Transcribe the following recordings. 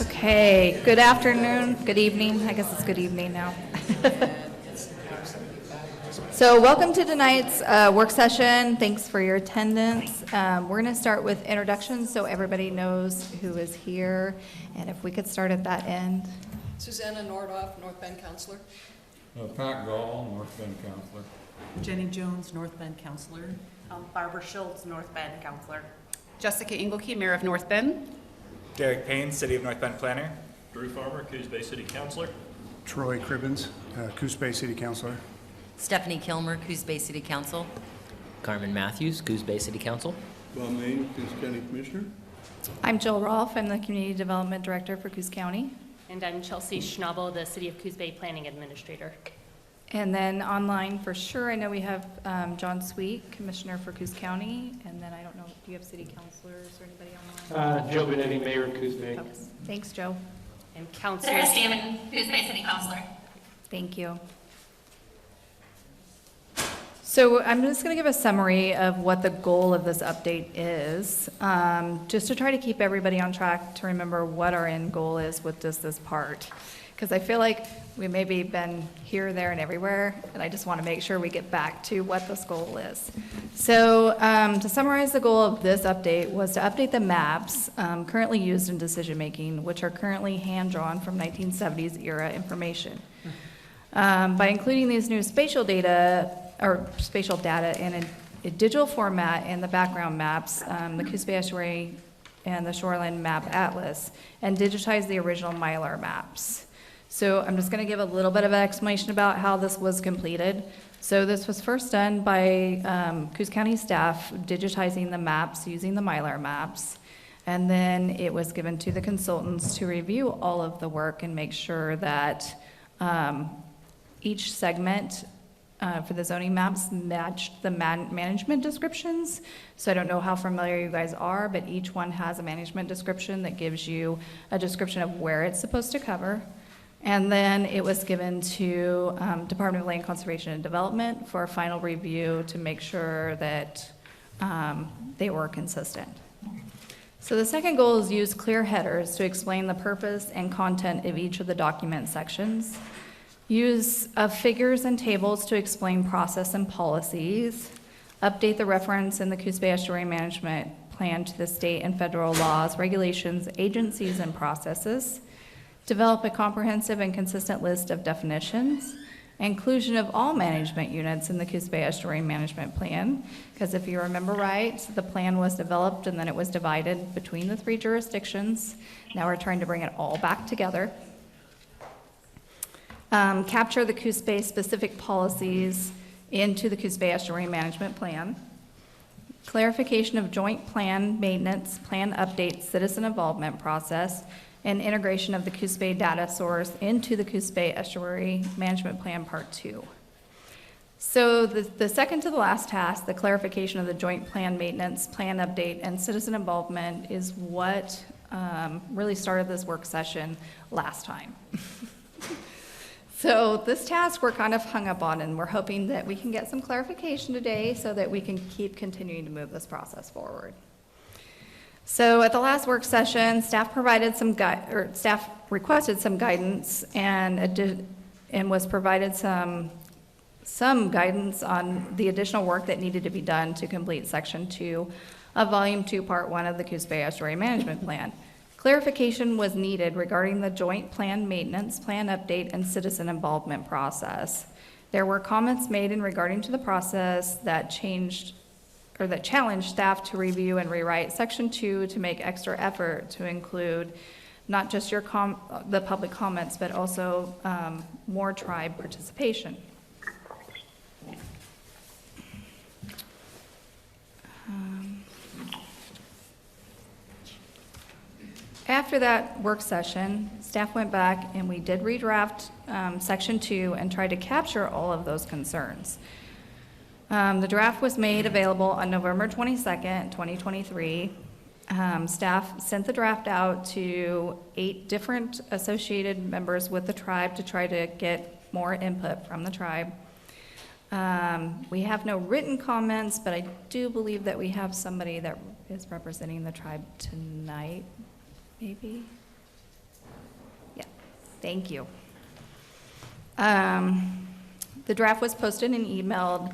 Okay, good afternoon, good evening. I guess it's good evening now. So welcome to tonight's work session. Thanks for your attendance. We're going to start with introductions so everybody knows who is here. And if we could start at that end. Susanna Nordoff, North Bend Counselor. Pat Gall, North Bend Counselor. Jenny Jones, North Bend Counselor. Barbara Schultz, North Bend Counselor. Jessica Engelke, Mayor of North Bend. Derek Payne, City of North Bend Planner. Drew Farmer, Coos Bay City Councilor. Troy Cribbins, Coos Bay City Councilor. Stephanie Kilmer, Coos Bay City Council. Carmen Matthews, Coos Bay City Council. Bob Main, Coos County Commissioner. I'm Jill Rolfe. I'm the Community Development Director for Coos County. And I'm Chelsea Schnabel, the City of Coos Bay Planning Administrator. And then online for sure, I know we have John Sweet, Commissioner for Coos County. And then I don't know, do you have city councilors or anybody online? Joe Benetti, Mayor of Coos Bay. Oh, thanks, Joe. And Councilor Sarah Stamen, Coos Bay City Councilor. Thank you. So I'm just going to give a summary of what the goal of this update is, just to try to keep everybody on track to remember what our end goal is with just this part. Because I feel like we maybe been here, there, and everywhere, and I just want to make sure we get back to what this goal is. So to summarize, the goal of this update was to update the maps currently used in decision-making, which are currently hand-drawn from 1970s era information. By including these new spatial data in a digital format in the background maps, the Coos Bay Estuary and the Shoreline Map Atlas, and digitize the original Mylar maps. So I'm just going to give a little bit of an explanation about how this was completed. So this was first done by Coos County staff digitizing the maps using the Mylar maps. And then it was given to the consultants to review all of the work and make sure that each segment for the zoning maps matched the management descriptions. So I don't know how familiar you guys are, but each one has a management description that gives you a description of where it's supposed to cover. And then it was given to Department of Land Conservation and Development for a final review to make sure that they were consistent. So the second goal is use clear headers to explain the purpose and content of each of the document sections. Use of figures and tables to explain process and policies. Update the reference in the Coos Bay Estuary Management Plan to the state and federal laws, regulations, agencies, and processes. Develop a comprehensive and consistent list of definitions. Inclusion of all management units in the Coos Bay Estuary Management Plan, because if you remember right, the plan was developed and then it was divided between the 3 jurisdictions. Now we're trying to bring it all back together. Capture the Coos Bay specific policies into the Coos Bay Estuary Management Plan. Clarification of joint plan maintenance, plan update, citizen involvement process, and integration of the Coos Bay data source into the Coos Bay Estuary Management Plan Part 2. So the second to the last task, the clarification of the joint plan maintenance, plan update, and citizen involvement is what really started this work session last time. So this task we're kind of hung up on, and we're hoping that we can get some clarification today so that we can keep continuing to move this process forward. So at the last work session, staff provided staff requested some guidance and was provided some guidance on the additional work that needed to be done to complete Section 2 of Volume 2, Part 1 of the Coos Bay Estuary Management Plan. Clarification was needed regarding the joint plan maintenance, plan update, and citizen involvement process. There were comments made in regarding to the process that challenged staff to review and rewrite Section 2 to make extra effort to include not just the public comments, but also more tribe participation. After that work session, staff went back and we did redraft Section 2 and tried to capture all of those concerns. The draft was made available on November 22nd, 2023. Staff sent the draft out to 8 different associated members with the tribe to try to get more input from the tribe. We have no written comments, but I do believe that we have somebody that is representing the tribe tonight, maybe? Yeah, thank you. The draft was posted and emailed,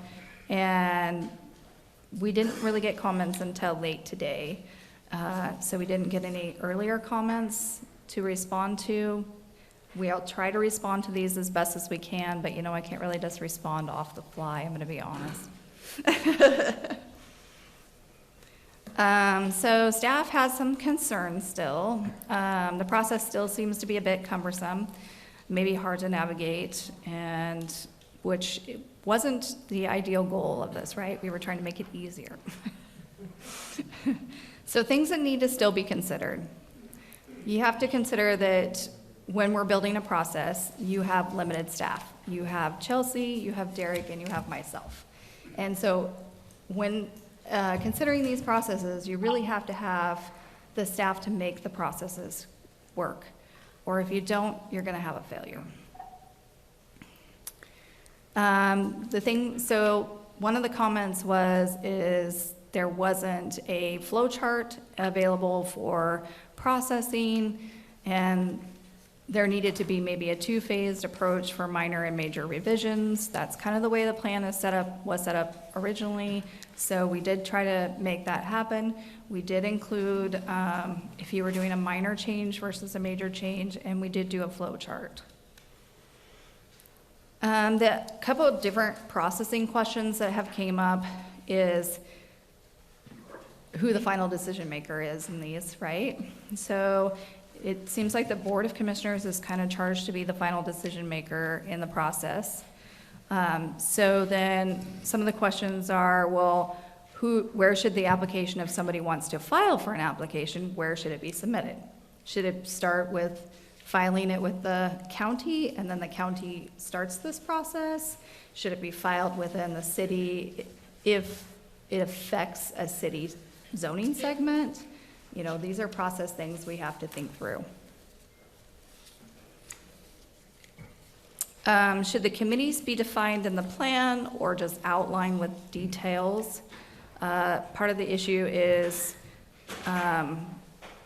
and we didn't really get comments until late today. So we didn't get any earlier comments to respond to. We'll try to respond to these as best as we can, but I can't really just respond off the fly, I'm gonna be honest. So staff has some concerns still. The process still seems to be a bit cumbersome, maybe hard to navigate, and which wasn't the ideal goal of this, right? We were trying to make it easier. So things that need to still be considered. You have to consider that when we're building a process, you have limited staff. You have Chelsea, you have Derek, and you have myself. And so when considering these processes, you really have to have the staff to make the processes work. Or if you don't, you're gonna have a failure. So one of the comments is there wasn't a flow chart available for processing, and there needed to be maybe a two-phased approach for minor and major revisions. That's kind of the way the plan was set up originally. So we did try to make that happen. We did include if you were doing a minor change versus a major change, and we did do a flow chart. The couple of different processing questions that have came up is who the final decision maker is in these, right? So it seems like the Board of Commissioners is kind of charged to be the final decision maker in the process. So then some of the questions are, well, where should the application, if somebody wants to file for an application, where should it be submitted? Should it start with filing it with the county, and then the county starts this process? Should it be filed within the city if it affects a city zoning segment? These are process things we have to think through. Should the committees be defined in the plan or just outlined with details? Part of the issue is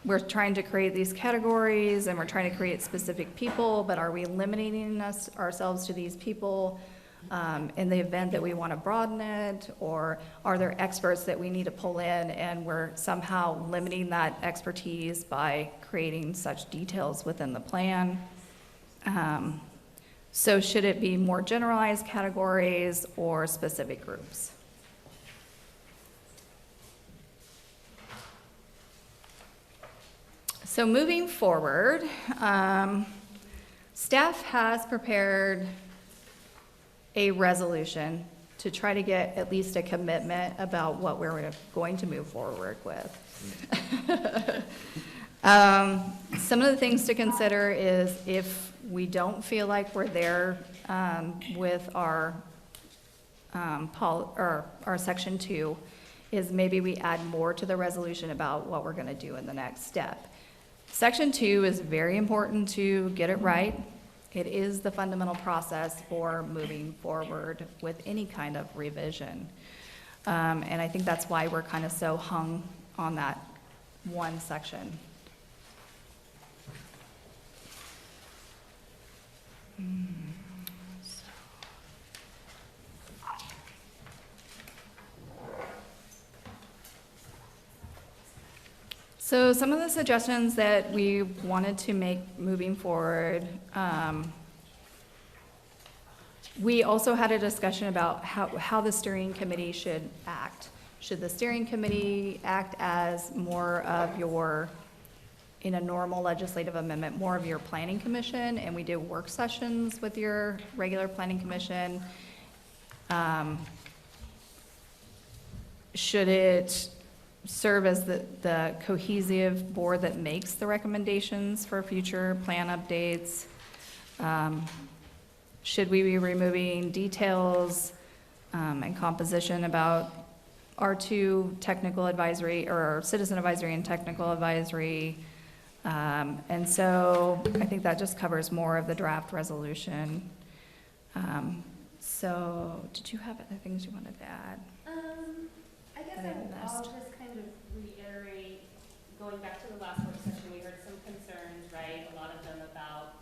we're trying to create these categories and we're trying to create specific people, but are we limiting ourselves to these people in the event that we want to broaden it? Or are there experts that we need to pull in and we're somehow limiting that expertise by creating such details within the plan? So should it be more generalized categories or specific groups? So moving forward, staff has prepared a resolution to try to get at least a commitment about what we're going to move forward with. Some of the things to consider is if we don't feel like we're there with our section 2, is maybe we add more to the resolution about what we're going to do in the next step. Section 2 is very important to get it right. It is the fundamental process for moving forward with any kind of revision. And I think that's why we're kind of so hung on that one section. So some of the suggestions that we wanted to make moving forward, we also had a discussion about how the steering committee should act. Should the steering committee act as more of your, in a normal legislative amendment, more of your planning commission, and we do work sessions with your regular planning commission? Should it serve as the cohesive board that makes the recommendations for future plan updates? Should we be removing details and composition about R2 technical advisory or citizen advisory and technical advisory? And so I think that just covers more of the draft resolution. So did you have other things you wanted to add? I guess that I I'll missed? just kind of reiterate going back to the last work session, we heard some concerns, right? A lot of them about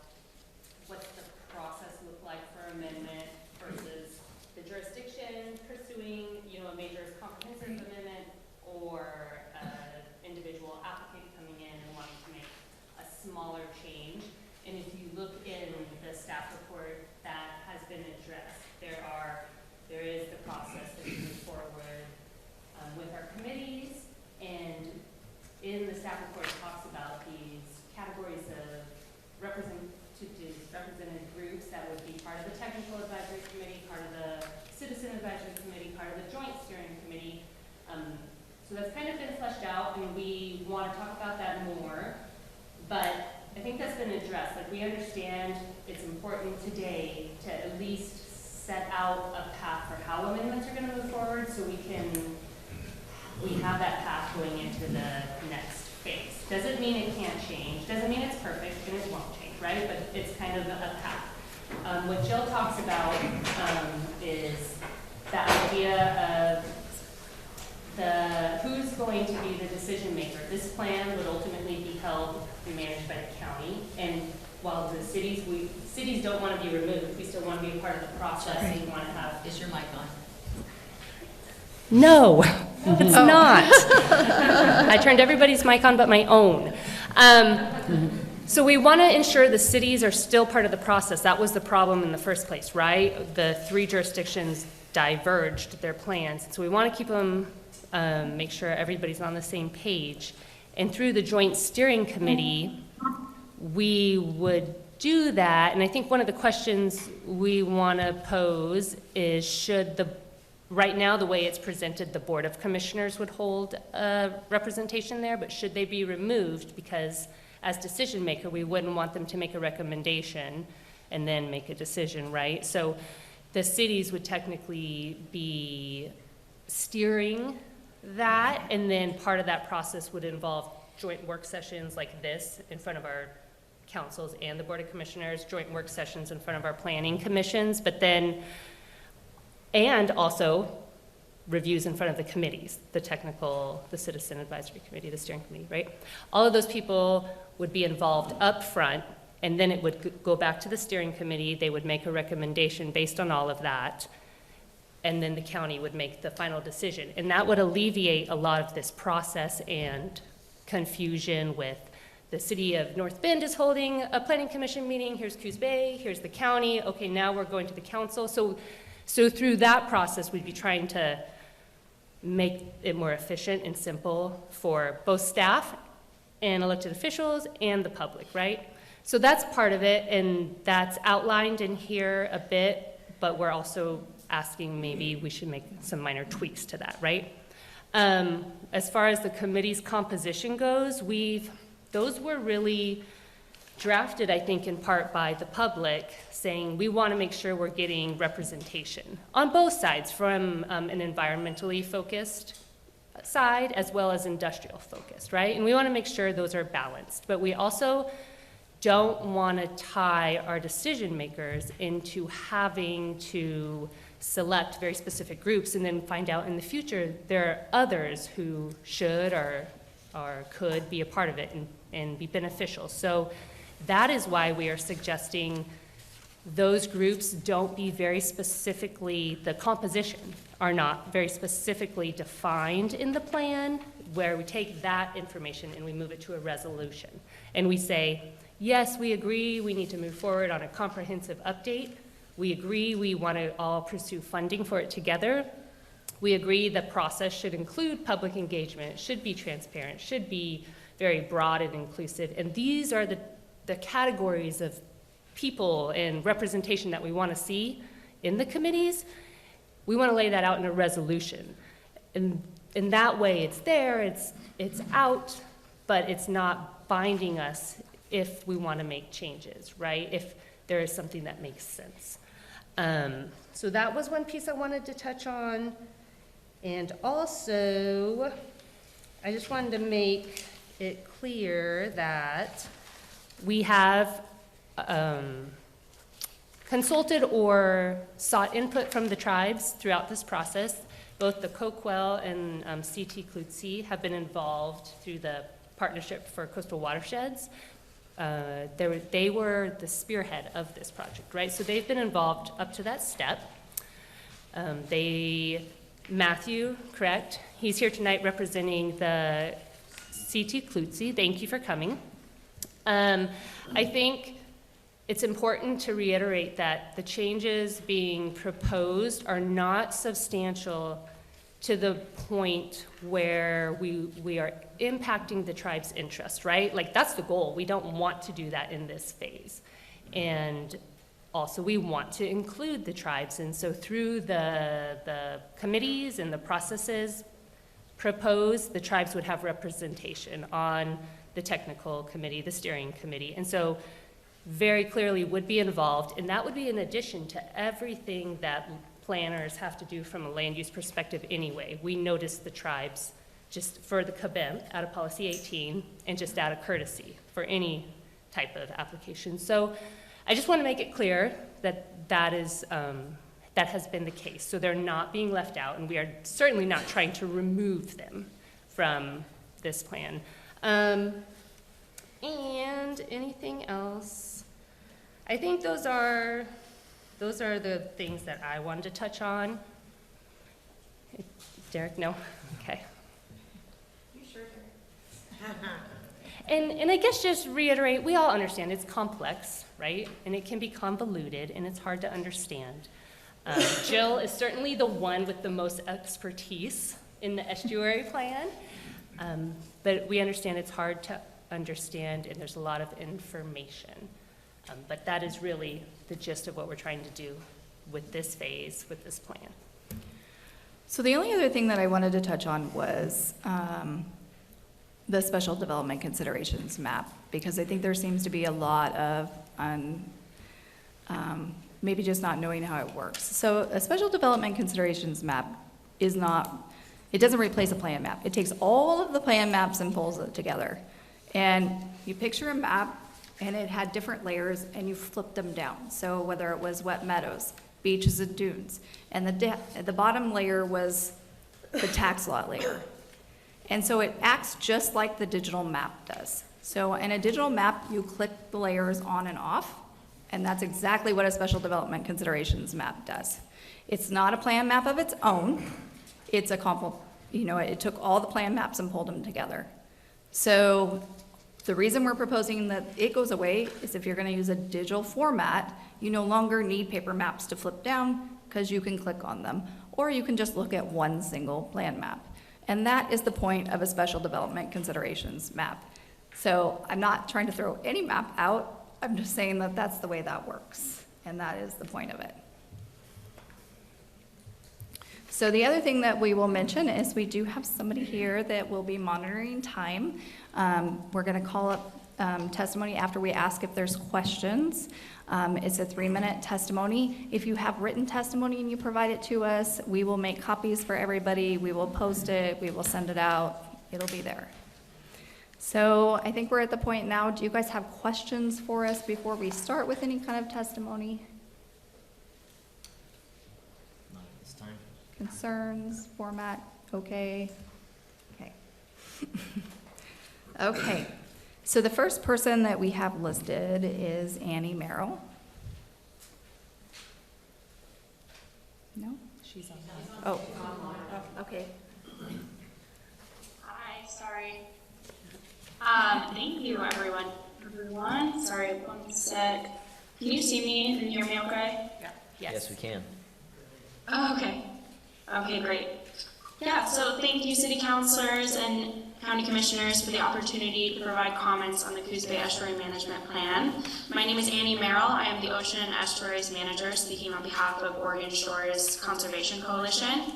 what's the process look like for amendment versus the jurisdiction pursuing, a major comprehensive amendment, or an individual applicant coming in and wanting to make a smaller change. And if you look in the staff report, that has been addressed. There is the process that we move forward with our committees, and in the staff report it talks about these categories of represented groups that would be part of the technical advisory committee, part of the citizen advisory committee, part of the joint steering committee. So that's kind of been fleshed out, and we want to talk about that more, but I think that's been addressed. Like, we understand it's important today to at least set out a path for how amendments are going to move forward, so we have that path going into the next phase. Doesn't mean it can't change, doesn't mean it's perfect, and it won't change, right? But it's kind of a path. What Jill talks about is the idea of who's going to be the decision maker. This plan would ultimately be managed by the county, and while the cities don't want to be removed, we still want to be a part of the process. Right. We want to have. Is your mic on? No, it's not. I turned everybody's mic on but my own. So we want to ensure the cities are still part of the process. That was the problem in the first place, right? The 3 jurisdictions diverged their plans. So we want to keep them, make sure everybody's on the same page. And through the joint steering committee, we would do that. And I think one of the questions we want to pose is, right now, the way it's presented, the Board of Commissioners would hold a representation there, but should they be removed? Because as decision maker, we wouldn't want them to make a recommendation and then make a decision, right? So the cities would technically be steering that, and then part of that process would involve joint work sessions like this in front of our councils and the Board of Commissioners, joint work sessions in front of our planning commissions, and also reviews in front of the committees, the technical, the citizen advisory committee, the steering committee, right? All of those people would be involved up front, and then it would go back to the steering committee. They would make a recommendation based on all of that, and then the county would make the final decision. And that would alleviate a lot of this process and confusion with the city of North Bend is holding a planning commission meeting, here's Coos Bay, here's the county, okay, now we're going to the council. So through that process, we'd be trying to make it more efficient and simple for both staff and elected officials and the public, right? So that's part of it, and that's outlined in here a bit, but we're also asking maybe we should make some minor tweaks to that, right? As far as the committee's composition goes, those were really drafted, I think, in part by the public, saying we want to make sure we're getting representation on both sides, from an environmentally focused side as well as industrial focused, right? And we want to make sure those are balanced, but we also don't want to tie our decision makers into having to select very specific groups and then find out in the future there are others who should or could be a part of it and be beneficial. So that is why we are suggesting those groups don't be very specifically, the composition are not very specifically defined in the plan, where we take that information and we move it to a resolution. And we say, yes, we agree we need to move forward on a comprehensive update. We agree we want to all pursue funding for it together. We agree the process should include public engagement, should be transparent, should be very broad and inclusive. And these are the categories of people and representation that we want to see in the committees. We want to lay that out in a resolution. And in that way, it's there, it's out, but it's not binding us if we want to make changes, right? If there is something that makes sense. So that was one piece I wanted to touch on. And also, I just wanted to make it clear that we have consulted or sought input from the tribes throughout this process. Both the Coquel and CT Klutsi have been involved through the Partnership for Coastal Watersheds. They were the spearhead of this project, right? So they've been involved up to that step. Matthew, correct? He's here tonight representing the CT Klutzy. Thank you for coming. I think it's important to reiterate that the changes being proposed are not substantial to the point where we are impacting the tribe's interest, right? Like, that's the goal. We don't want to do that in this phase. And also, we want to include the tribes. And so through the committees and the processes proposed, the tribes would have representation on the technical committee, the steering committee. And so very clearly would be involved. And that would be in addition to everything that planners have to do from a land use perspective anyway. We notice the tribes just for the KBEM out of policy 18 and just out of courtesy for any type of application. So I just want to make it clear that that has been the case. So they're not being left out, and we are certainly not trying to remove them from this plan. And anything else? I think those are the things that I wanted to touch on. Derek, no? Okay. You sure, Derek? And I guess just reiterate, we all understand it's complex, right? And it can be convoluted, and it's hard to understand. Jill is certainly the one with the most expertise in the estuary plan, but we understand it's hard to understand, and there's a lot of information. But that is really the gist of what we're trying to do with this phase, with this plan. So the only other thing that I wanted to touch on was the special development considerations map, because I think there seems to be a lot of maybe just not knowing how it works. So a special development considerations map is not, it doesn't replace a plan map. It takes all of the plan maps and pulls it together. And you picture a map, and it had different layers, and you flipped them down. So whether it was wet meadows, beaches and dunes, and the bottom layer was the tax lot layer. And so it acts just like the digital map does. So in a digital map, you click the layers on and off, and that's exactly what a special development considerations map does. It's not a plan map of its own. It's it took all the plan maps and pulled them together. So the reason we're proposing that it goes away is if you're going to use a digital format, you no longer need paper maps to flip down because you can click on them, or you can just look at one single plan map. And that is the point of a special development considerations map. So I'm not trying to throw any map out. I'm just saying that that's the way that works, and that is the point of it. So the other thing that we will mention is we do have somebody here that will be monitoring time. We're going to call up testimony after we ask if there's questions. It's a 3-minute testimony. If you have written testimony and you provide it to us, we will make copies for everybody. We will post it. We will send it out. It'll be there. So I think we're at the point now. Do you guys have questions for us before we start with any kind of testimony? Not at this time. Concerns, format, okay? Okay. Okay. So the first person that we have listed is Annie Merrill. No? She's on. Oh, okay. Hi, sorry. Thank you, everyone. Sorry, one sec. Can you see me and hear me okay? Yeah. Yes, we can. Oh, okay. Okay, great. Yeah, so thank you, city councilors and county commissioners for the opportunity to provide comments on the Coos Bay Estuary Management Plan. My name is Annie Merrill. I am the Ocean and Estuaries Manager, speaking on behalf of Oregon Shores Conservation Coalition.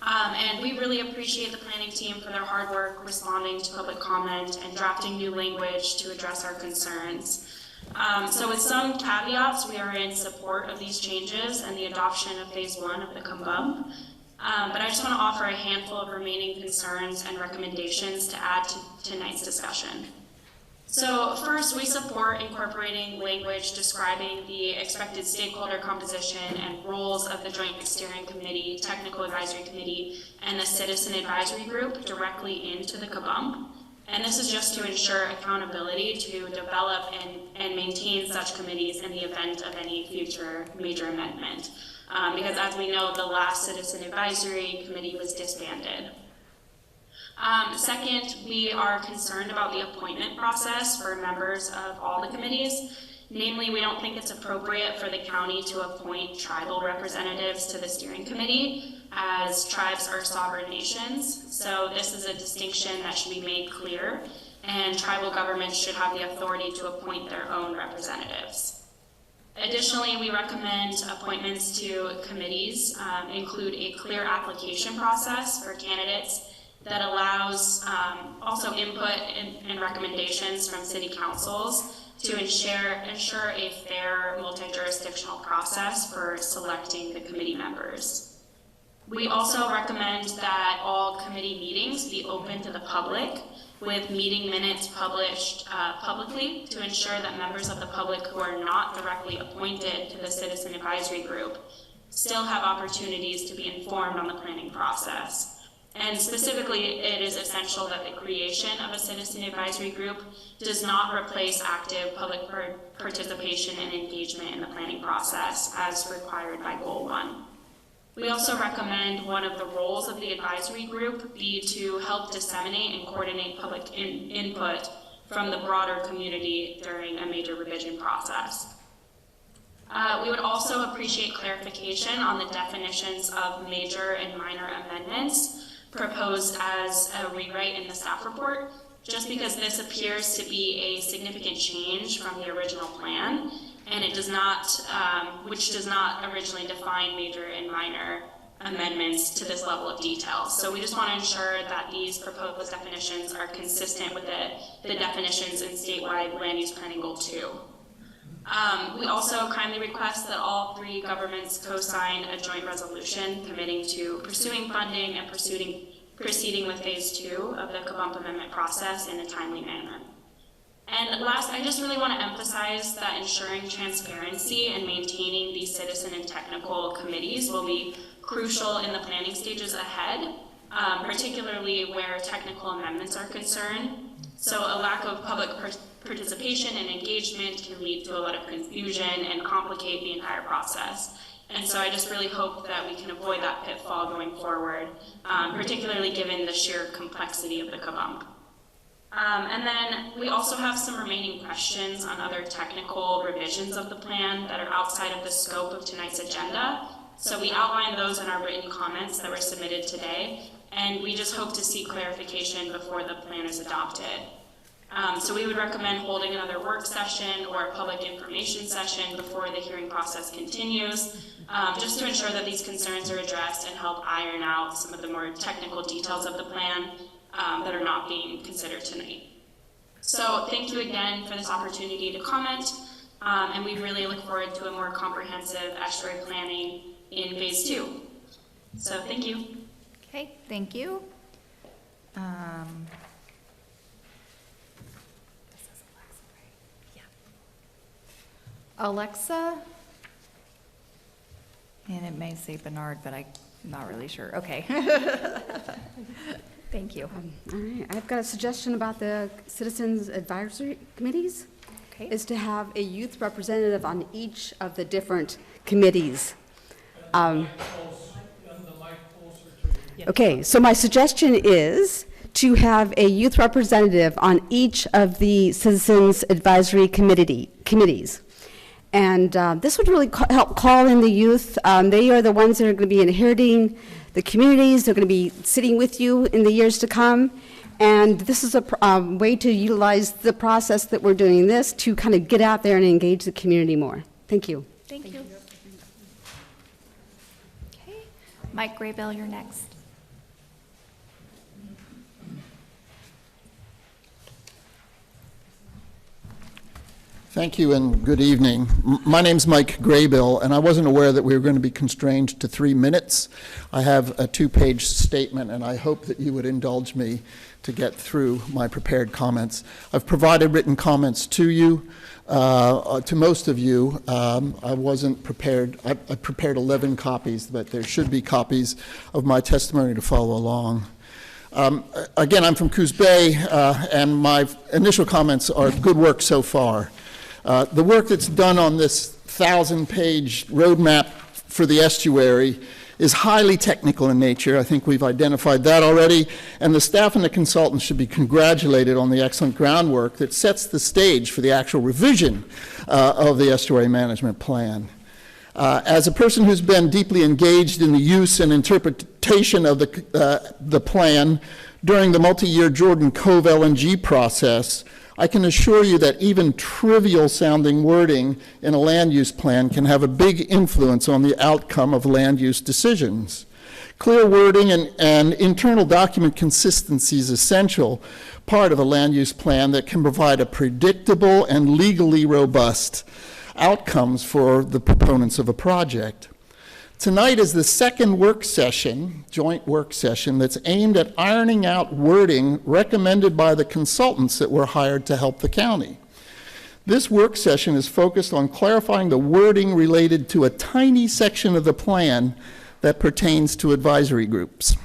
And we really appreciate the planning team for their hard work responding to public comment and drafting new language to address our concerns. So with some caveats, we are in support of these changes and the adoption of phase 1 of the CUMBUM. But I just want to offer a handful of remaining concerns and recommendations to add to tonight's discussion. So first, we support incorporating language describing the expected stakeholder composition and roles of the Joint Steering Committee, Technical Advisory Committee, and the Citizen Advisory Group directly into the CUBUM. And this is just to ensure accountability to develop and maintain such committees in the event of any future major amendment. Because as we know, the last Citizen Advisory Committee was disbanded. Second, we are concerned about the appointment process for members of all the committees. Namely, we don't think it's appropriate for the county to appoint tribal representatives to the steering committee, as tribes are sovereign nations. So this is a distinction that should be made clear, and tribal governments should have the authority to appoint their own representatives. Additionally, we recommend appointments to committees include a clear application process for candidates that allows also input and recommendations from city councils to ensure a fair multi-jurisdictional process for selecting the committee members. We also recommend that all committee meetings be open to the public, with meeting minutes published publicly to ensure that members of the public who are not directly appointed to the Citizen Advisory Group still have opportunities to be informed on the planning process. And specifically, it is essential that the creation of a citizen advisory group does not replace active public participation and engagement in the planning process as required by Goal 1. We also recommend one of the roles of the advisory group be to help disseminate and coordinate public input from the broader community during a major revision process. We would also appreciate clarification on the definitions of major and minor amendments proposed as a rewrite in the staff report, just because this appears to be a significant change from the original plan, and it does not, which does not originally define major and minor amendments to this level of detail. So we just want to ensure that these proposed definitions are consistent with the definitions in statewide land use planning goal 2. We also kindly request that all 3 governments co-sign a joint resolution committing to pursuing funding and proceeding with phase 2 of the Kabump Amendment process in a timely manner. And last, I just really want to emphasize that ensuring transparency and maintaining these citizen and technical committees will be crucial in the planning stages ahead, particularly where technical amendments are concerned. So a lack of public participation and engagement can lead to a lot of confusion and complicate the entire process. And so I just really hope that we can avoid that pitfall going forward, particularly given the sheer complexity of the Kabump. And then we also have some remaining questions on other technical revisions of the plan that are outside of the scope of tonight's agenda. So we outlined those in our written comments that were submitted today, and we just hope to see clarification before the plan is adopted. So we would recommend holding another work session or a public information session before the hearing process continues, just to ensure that these concerns are addressed and help iron out some of the more technical details of the plan that are not being considered tonight. So thank you again for this opportunity to comment, and we really look forward to a more comprehensive estuary planning in phase 2. So thank you. Okay, thank you. Alexa, and it may say Bernard, but I'm not really sure. Okay. Thank you. All right, I've got a suggestion about the Citizens Advisory Committees. Okay. Is to have a youth representative on each of the different committees. Okay, so my suggestion is to have a youth representative on each of the Citizens Advisory committees. And this would really help call in the youth. They are the ones that are going to be inheriting the communities. They're going to be sitting with you in the years to come. And this is a way to utilize the process that we're doing this to kind of get out there and engage the community more. Thank you. Thank you. Okay, Mike Graybill, you're next. Thank you and good evening. My name's Mike Graybill, and I wasn't aware that we were going to be constrained to 3 minutes. I have a 2-page statement, and I hope that you would indulge me to get through my prepared comments. I've provided written comments to you, to most of you. I wasn't prepared. I prepared 11 copies, but there should be copies of my testimony to follow along. Again, I'm from Coos Bay, and my initial comments are good work so far. The work that's done on this 1,000-page roadmap for the estuary is highly technical in nature. I think we've identified that already, and the staff and the consultants should be congratulated on the excellent groundwork that sets the stage for the actual revision of the estuary management plan. As a person who's been deeply engaged in the use and interpretation of the plan during the multi-year Jordan Cove LNG process, I can assure you that even trivial sounding wording in a land use plan can have a big influence on the outcome of land use decisions. Clear wording and internal document consistency is essential part of a land use plan that can provide a predictable and legally robust outcomes for the proponents of a project. Tonight is the second work session, joint work session, that's aimed at ironing out wording recommended by the consultants that were hired to help the county. This work session is focused on clarifying the wording related to a tiny section of the plan that pertains to advisory groups.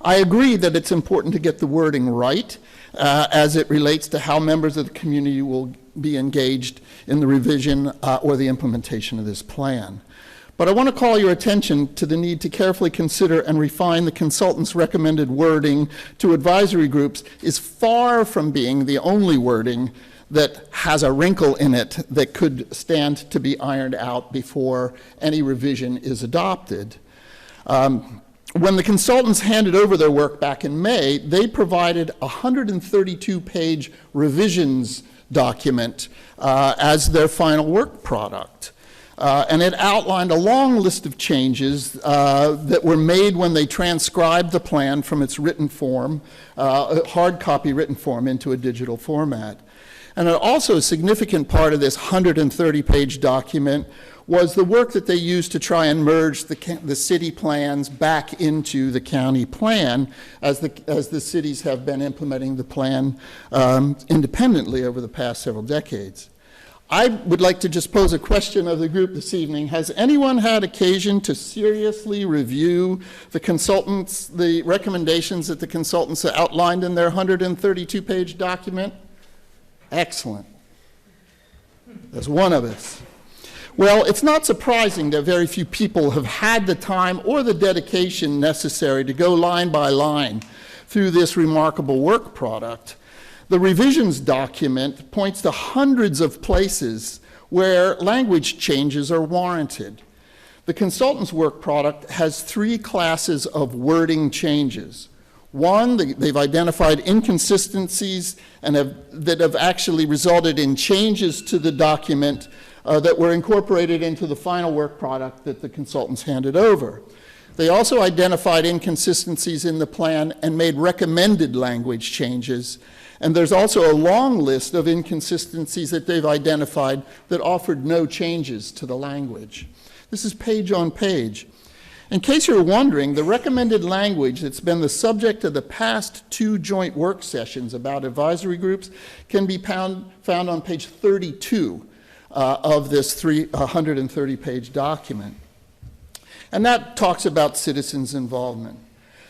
I agree that it's important to get the wording right as it relates to how members of the community will be engaged in the revision or the implementation of this plan. But I want to call your attention to the need to carefully consider and refine the consultant's recommended wording to advisory groups is far from being the only wording that has a wrinkle in it that could stand to be ironed out before any revision is adopted. When the consultants handed over their work back in May, they provided a 132-page revisions document as their final work product. And it outlined a long list of changes that were made when they transcribed the plan from its written form, hard copy written form, into a digital format. And also a significant part of this 130-page document was the work that they used to try and merge the city plans back into the county plan as the cities have been implementing the plan independently over the past several decades. I would like to just pose a question of the group this evening. Has anyone had occasion to seriously review the recommendations that the consultants outlined in their 132-page document? Excellent. There's one of us. Well, it's not surprising that very few people have had the time or the dedication necessary to go line by line through this remarkable work product. The revisions document points to hundreds of places where language changes are warranted. The consultant's work product has 3 classes of wording changes. One, they've identified inconsistencies that have actually resulted in changes to the document that were incorporated into the final work product that the consultants handed over. They also identified inconsistencies in the plan and made recommended language changes. And there's also a long list of inconsistencies that they've identified that offered no changes to the language. This is page on page. In case you're wondering, the recommended language that's been the subject of the past 2 joint work sessions about advisory groups can be found on page 32 of this 130-page document. And that talks about citizens' involvement.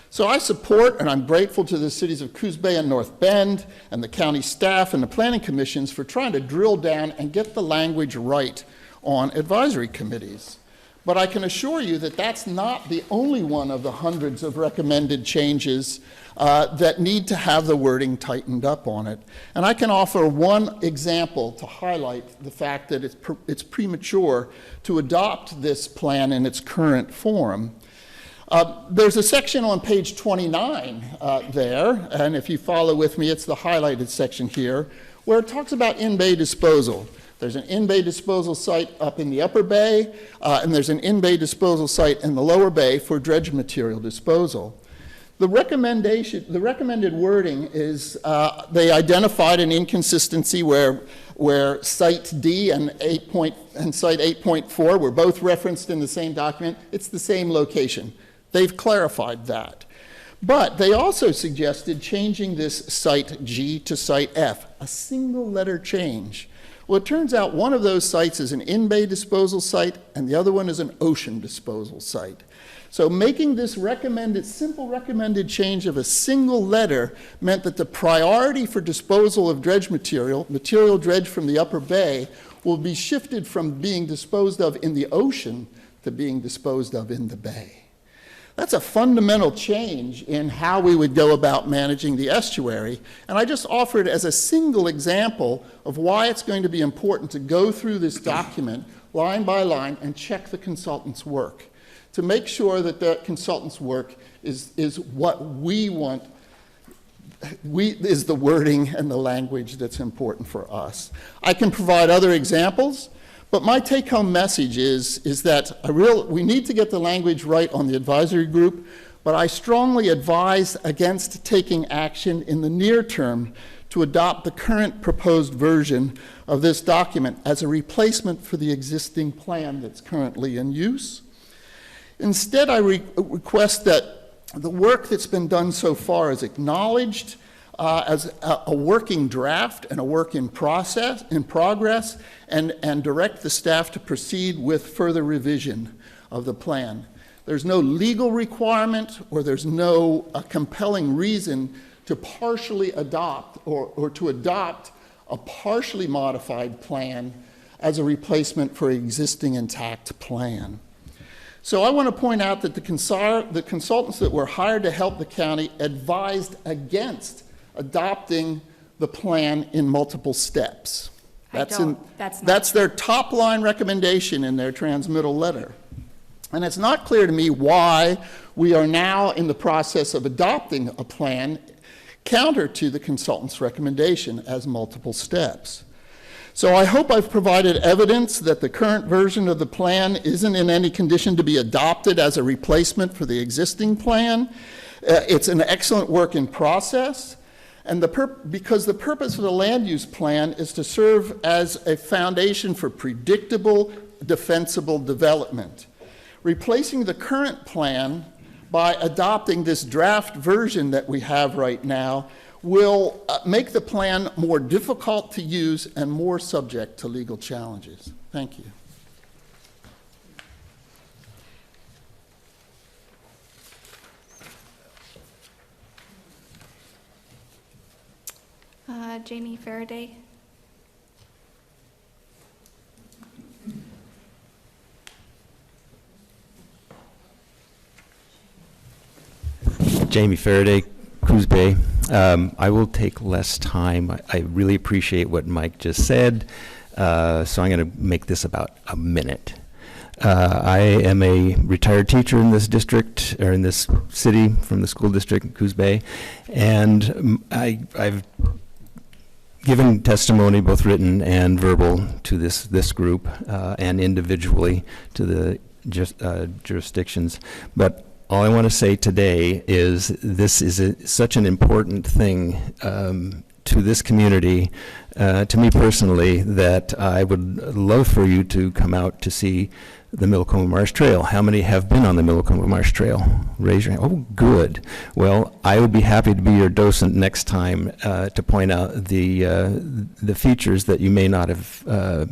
So I support and I'm grateful to the cities of Coos Bay and North Bend and the county staff and the planning commissions for trying to drill down and get the language right on advisory committees. But I can assure you that that's not the only one of the hundreds of recommended changes that need to have the wording tightened up on it. And I can offer one example to highlight the fact that it's premature to adopt this plan in its current form. There's a section on page 29 there, and if you follow with me, it's the highlighted section here, where it talks about in-bay disposal. There's an in-bay disposal site up in the upper bay, and there's an in-bay disposal site in the lower bay for dredge material disposal. The recommended wording is they identified an inconsistency where Site D and Site 8.4 were both referenced in the same document. It's the same location. They've clarified that. But they also suggested changing this Site G to Site F, a single letter change. Well, it turns out one of those sites is an in-bay disposal site and the other one is an ocean disposal site. So making this simple recommended change of a single letter meant that the priority for disposal of dredge material dredged from the upper bay, will be shifted from being disposed of in the ocean to being disposed of in the bay. That's a fundamental change in how we would go about managing the estuary, and I just offered as a single example of why it's going to be important to go through this document line by line and check the consultant's work, to make sure that the consultant's work is what we want, is the wording and the language that's important for us. I can provide other examples, but my take-home message is that we need to get the language right on the advisory group, but I strongly advise against taking action in the near term to adopt the current proposed version of this document as a replacement for the existing plan that's currently in use. Instead, I request that the work that's been done so far is acknowledged as a working draft and a work in progress, and direct the staff to proceed with further revision of the plan. There's no legal requirement or there's no compelling reason to partially adopt or to adopt a partially modified plan as a replacement for an existing intact plan. So I want to point out that the consultants that were hired to help the county advised against adopting the plan in multiple steps. That's their top line recommendation in their transmittal letter. And it's not clear to me why we are now in the process of adopting a plan counter to the consultant's recommendation as multiple steps. So I hope I've provided evidence that the current version of the plan isn't in any condition to be adopted as a replacement for the existing plan. It's an excellent work in process, and because the purpose of the land use plan is to serve as a foundation for predictable, defensible development. Replacing the current plan by adopting this draft version that we have right now will make the plan more difficult to use and more subject to legal challenges. Thank you. Jamie Faraday. Jamie Faraday, Coos Bay. I will take less time. I really appreciate what Mike just said, so I'm going to make this about a minute. I am a retired teacher in this district, or in this city, from the school district in Coos Bay, and I've given testimony, both written and verbal, to this group and individually to the jurisdictions. But all I want to say today is this is such an important thing to this community, to me personally, that I would love for you to come out to see the Millicoma Marsh Trail. How many have been on the Millicoma Marsh Trail? Raise your hand. Oh, good. Well, I would be happy to be your docent next time to point out the features that you may not have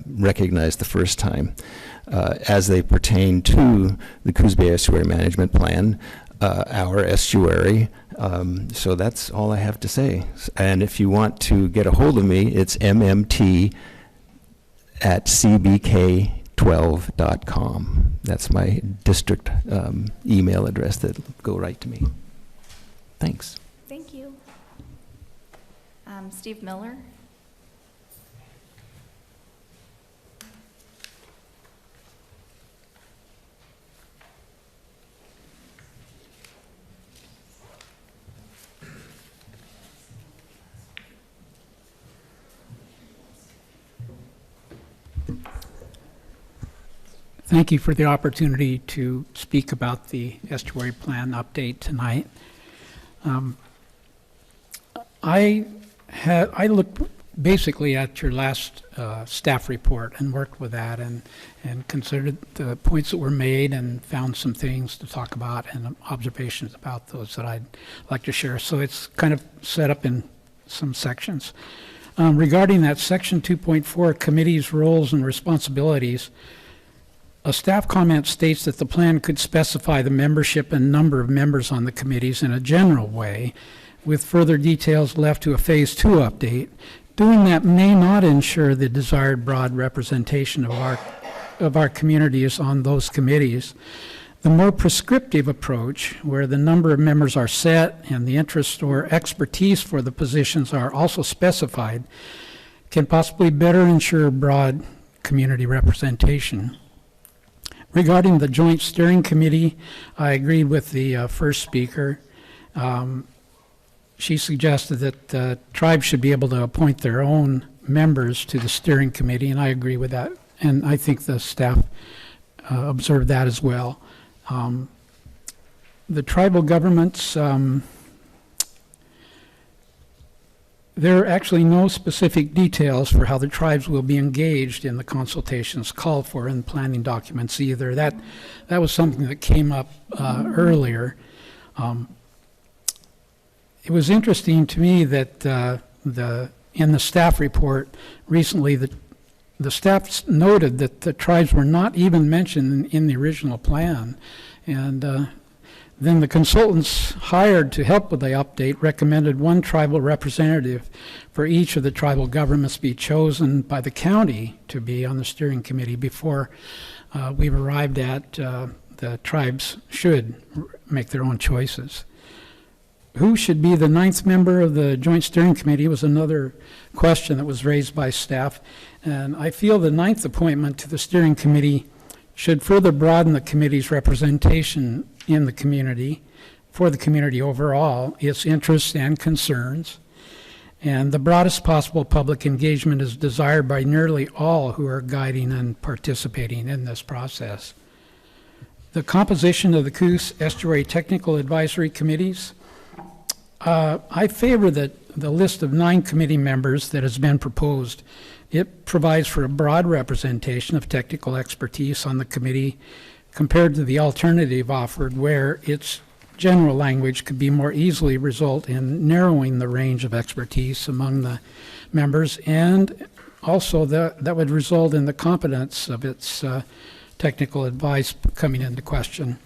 recognized the first time as they pertain to the Coos Bay Estuary Management Plan, our estuary. So that's all I have to say. And if you want to get a hold of me, it's mmt@cbk12.com. That's my district email address that'll go right to me. Thanks. Thank you. Steve Miller. Thank you for the opportunity to speak about the estuary plan update tonight. I looked basically at your last staff report and worked with that and considered the points that were made and found some things to talk about and observations about those that I'd like to share. So it's kind of set up in some sections. Regarding that section 2.4, committees, roles, and responsibilities, A staff comment states that the plan could specify the membership and number of members on the committees in a general way, with further details left to a Phase 2 update. Doing that may not ensure the desired broad representation of our communities on those committees. The more prescriptive approach, where the number of members are set and the interest or expertise for the positions are also specified, can possibly better ensure broad community representation. Regarding the Joint Steering Committee, I agreed with the first speaker. She suggested that tribes should be able to appoint their own members to the steering committee, and I agree with that. And I think the staff observed that as well. The tribal governments, there are actually no specific details for how the tribes will be engaged in the consultations called for in planning documents either. That was something that came up earlier. It was interesting to me that in the staff report recently, the staff noted that the tribes were not even mentioned in the original plan. And then the consultants hired to help with the update recommended one tribal representative for each of the tribal governments be chosen by the county to be on the steering committee before we've arrived at the tribes should make their own choices. Who should be the 9th member of the Joint Steering Committee was another question that was raised by staff. And I feel the 9th appointment to the steering committee should further broaden the committee's representation in the community, for the community overall, its interests and concerns. And the broadest possible public engagement is desired by nearly all who are guiding and participating in this process. The composition of the Coos Estuary Technical Advisory Committees, I favor the list of 9 committee members that has been proposed. It provides for a broad representation of technical expertise on the committee compared to the alternative offered, where its general language could be more easily result in narrowing the range of expertise among the members, and also that would result in the competence of its technical advice coming into question.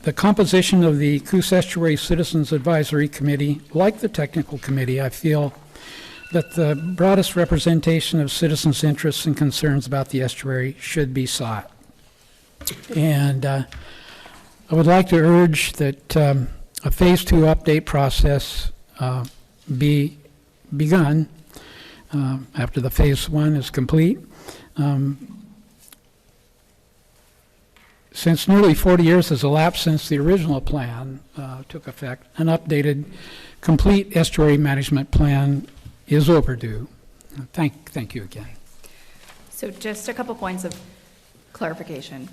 The composition of the Coos Estuary Citizens Advisory Committee, like the Technical Committee, I feel that the broadest representation of citizens' interests and concerns about the estuary should be sought. And I would like to urge that a Phase 2 update process be begun after the Phase 1 is complete. Since nearly 40 years has elapsed since the original plan took effect, an updated, complete estuary management plan is overdue. Thank you again. So just a couple points of clarification.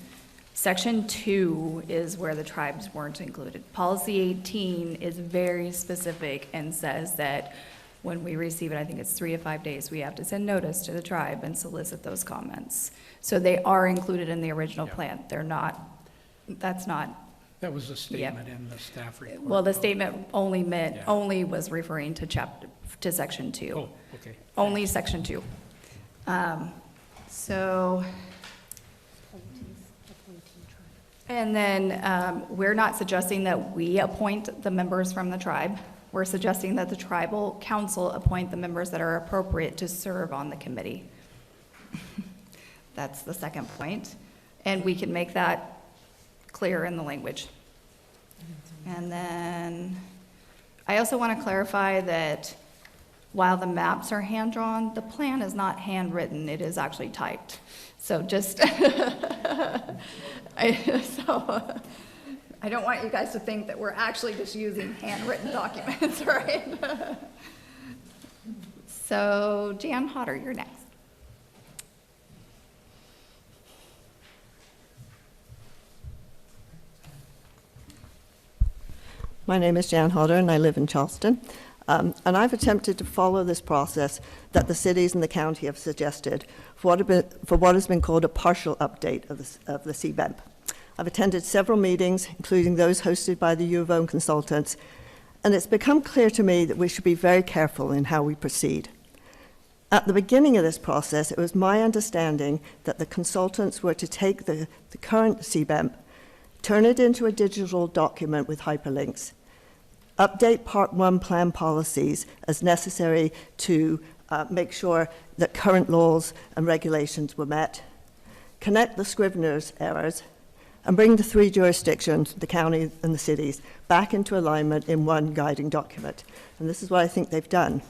Section 2 is where the tribes weren't included. Policy 18 is very specific and says that when we receive it, I think it's 3 to 5 days, we have to send notice to the tribe and solicit those comments. So they are included in the original plan. They're not, that's not. That was a statement in the staff report. Well, the statement only meant, only was referring to section 2. Oh, okay. Only section 2. So, and then we're not suggesting that we appoint the members from the tribe. We're suggesting that the tribal council appoint the members that are appropriate to serve on the committee. That's the second point. And we can make that clear in the language. And then I also want to clarify that while the maps are hand-drawn, the plan is not handwritten, it is actually typed. So just, I don't want you guys to think that we're actually just using handwritten documents, right? So Jan Hodder, you're next. My name is Jan Hodder and I live in Charleston. And I've attempted to follow this process that the cities and the county have suggested for what has been called a partial update of the CBEMP. I've attended several meetings, including those hosted by the U of O consultants, and it's become clear to me that we should be very careful in how we proceed. At the beginning of this process, it was my understanding that the consultants were to take the current CBEMP, turn it into a digital document with hyperlinks, update Part 1 plan policies as necessary to make sure that current laws and regulations were met, connect the Scrivener's errors, and bring the three jurisdictions, the county and the cities, back into alignment in one guiding document. And this is what I think they've done.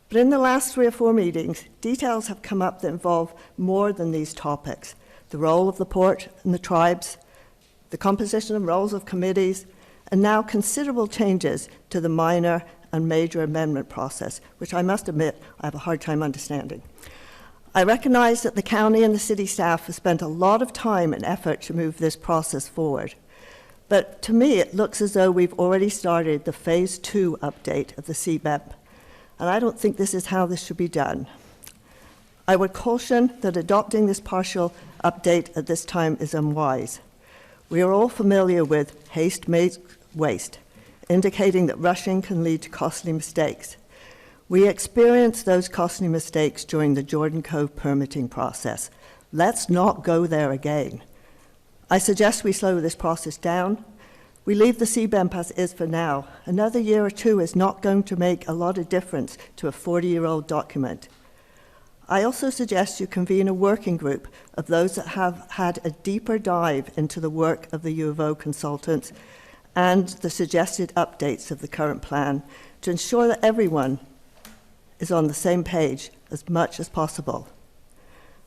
But in the last 3 or 4 meetings, details have come up that involve more than these topics: the role of the port and the tribes, the composition and roles of committees, and now considerable changes to the minor and major amendment process, which I must admit I have a hard time understanding. I recognize that the county and the city staff have spent a lot of time and effort to move this process forward. But to me, it looks as though we've already started the Phase 2 update of the CBEP, and I don't think this is how this should be done. I would caution that adopting this partial update at this time is unwise. We are all familiar with haste makes waste, indicating that rushing can lead to costly mistakes. We experienced those costly mistakes during the Jordan Cove permitting process. Let's not go there again. I suggest we slow this process down. We leave the CBEMP as is for now. Another year or 2 is not going to make a lot of difference to a 40-year-old document. I also suggest you convene a working group of those that have had a deeper dive into the work of the U of O consultants and the suggested updates of the current plan to ensure that everyone is on the same page as much as possible.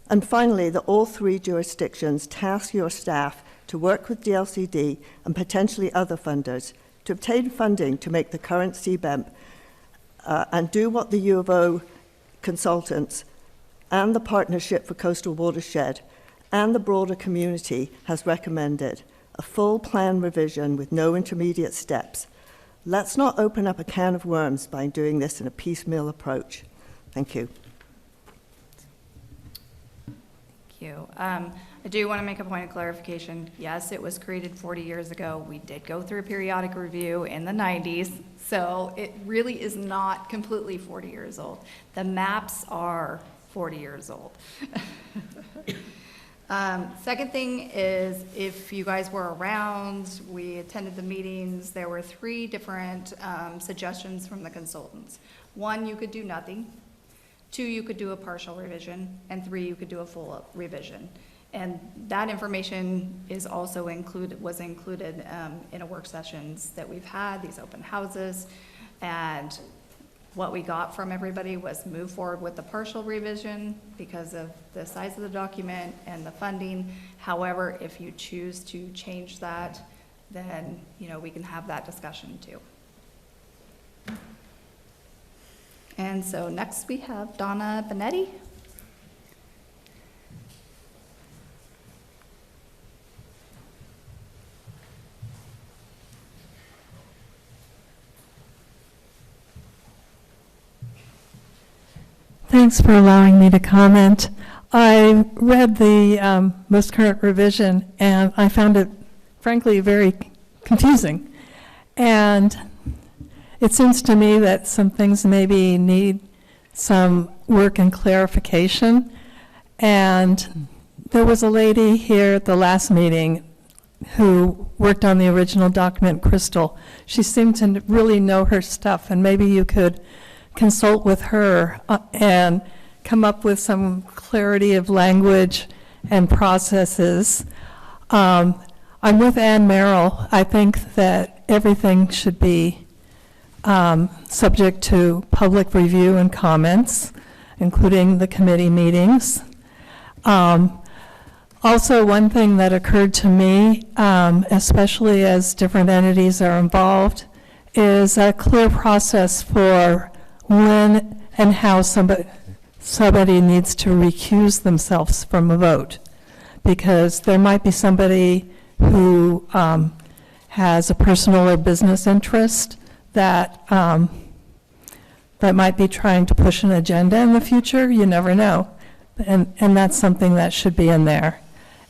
And finally, that all 3 jurisdictions task your staff to work with DLCD and potentially other funders to obtain funding to make the current CBEMP and do what the U of O consultants and the Partnership for Coastal Watershed and the broader community has recommended: a full plan revision with no intermediate steps. Let's not open up a can of worms by doing this in a piecemeal approach. Thank you. Thank you. I do want to make a point of clarification. Yes, it was created 40 years ago. We did go through a periodic review in the 90s, so it really is not completely 40 years old. The maps are 40 years old. Second thing is, if you guys were around, we attended the meetings, there were 3 different suggestions from the consultants. 1, you could do nothing. 2, you could do a partial revision. And 3, you could do a full revision. And that information is also was included in a work sessions that we've had, these open houses. And what we got from everybody was move forward with the partial revision because of the size of the document and the funding. However, if you choose to change that, then, you know, we can have that discussion too. And so next we have Donna Benetti. Thanks for allowing me to comment. I read the most current revision, and I found it, frankly, very confusing. And it seems to me that some things maybe need some work and clarification. And there was a lady here at the last meeting who worked on the original document, Crystal. She seemed to really know her stuff, and maybe you could consult with her and come up with some clarity of language and processes. I'm with Ann Merrill. I think that everything should be subject to public review and comments, including the committee meetings. Also, one thing that occurred to me, especially as different entities are involved, is a clear process for when and how somebody needs to recuse themselves from a vote, because there might be somebody who has a personal or business interest that that might be trying to push an agenda in the future. You never know, and that's something that should be in there.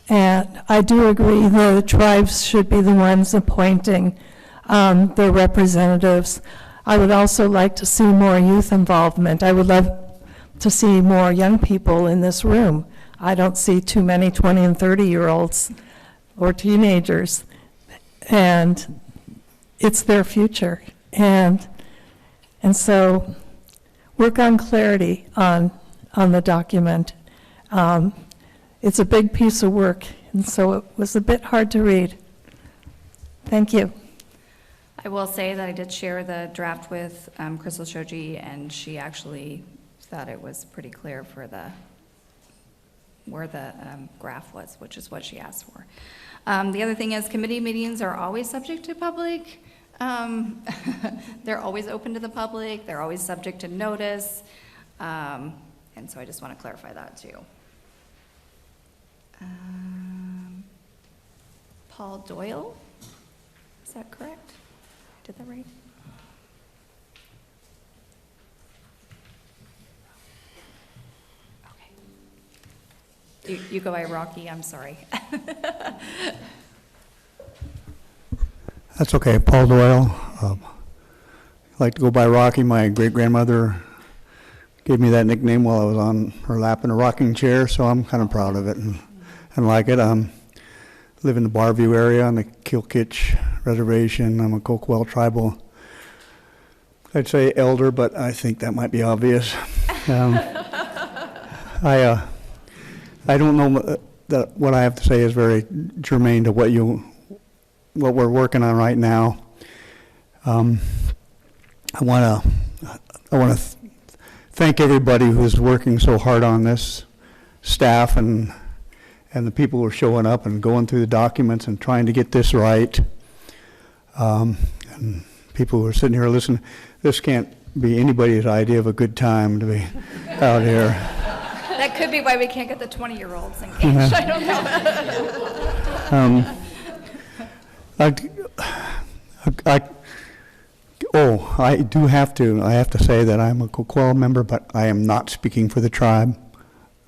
And I do agree the tribes should be the ones appointing their representatives. I would also like to see more youth involvement. I would love to see more young people in this room. I don't see too many 20 and 30-year-olds or teenagers, and it's their future. And so work on clarity on the document. It's a big piece of work, and so it was a bit hard to read. Thank you. I will say that I did share the draft with Crystal Shoji, and she actually thought it was pretty clear for where the graph was, which is what she asked for. The other thing is committee meetings are always subject to public. They're always open to the public. They're always subject to notice. And so I just want to clarify that too. Paul Doyle, is that correct? Did that right? Okay. You go by Rocky, I'm sorry. That's okay, Paul Doyle. I like to go by Rocky. My great-grandmother gave me that nickname while I was on her lap in a rocking chair, so I'm kind of proud of it and like it. Live in the Barview area on the Kilkitch Reservation. I'm a Coquel tribal, I'd say elder, but I think that might be obvious. I don't know that what I have to say is very germane to what we're working on right now. I want to thank everybody who's working so hard on this, staff and the people who are showing up and going through the documents and trying to get this right. And people who are sitting here listening. This can't be anybody's idea of a good time to be out here. That could be why we can't get the 20-year-olds engaged. I don't know. I have to say that I'm a Coquel member, but I am not speaking for the tribe.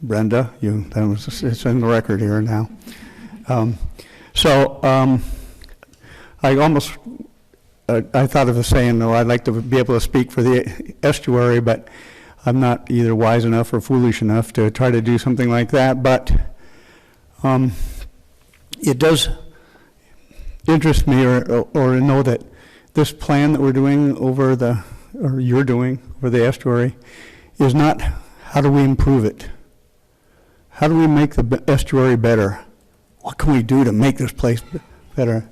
Brenda, it's in the record here now. I thought of a saying, I'd like to be able to speak for the estuary, but I'm not either wise enough or foolish enough to try to do something like that. But it does interest me or know that this plan that we're doing you're doing over the estuary is not how do we improve it? How do we make the estuary better? What can we do to make this place better?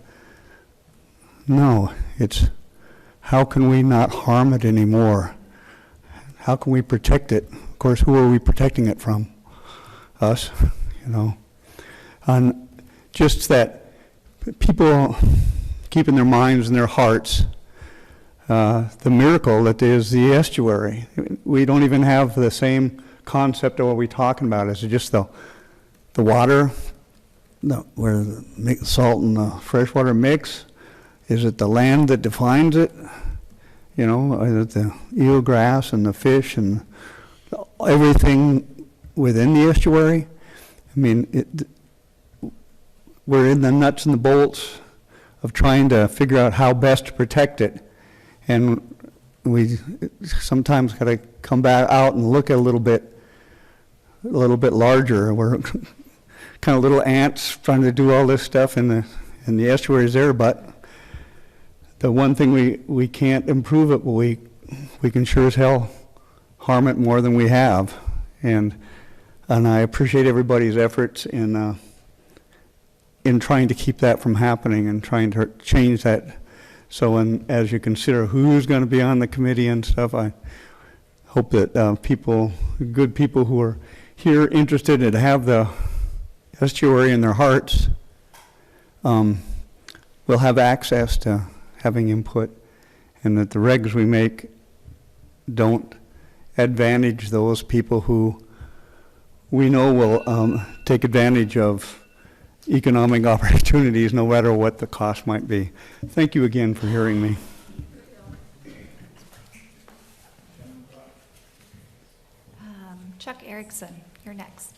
No, it's how can we not harm it anymore? How can we protect it? Of course, who are we protecting it from? Us, And just that people keep in their minds and their hearts the miracle that is the estuary. We don't even have the same concept of what we're talking about. Is it just the water, where the salt and the freshwater mix? Is it the land that defines it? Is it the eelgrass and the fish and everything within the estuary? I mean, we're in the nuts and the bolts of trying to figure out how best to protect it, and we sometimes got to come back out and look a little bit larger. We're kind of little ants trying to do all this stuff in the estuaries there, but the one thing we can't improve it, but we can sure as hell harm it more than we have. And I appreciate everybody's efforts in trying to keep that from happening and trying to change that. So as you consider who's going to be on the committee and stuff, I hope that good people who are here interested and have the estuary in their hearts will have access to having input, and that the regs we make don't advantage those people who we know will take advantage of economic opportunities no matter what the cost might be. Thank you again for hearing me. Chuck Erickson, you're next.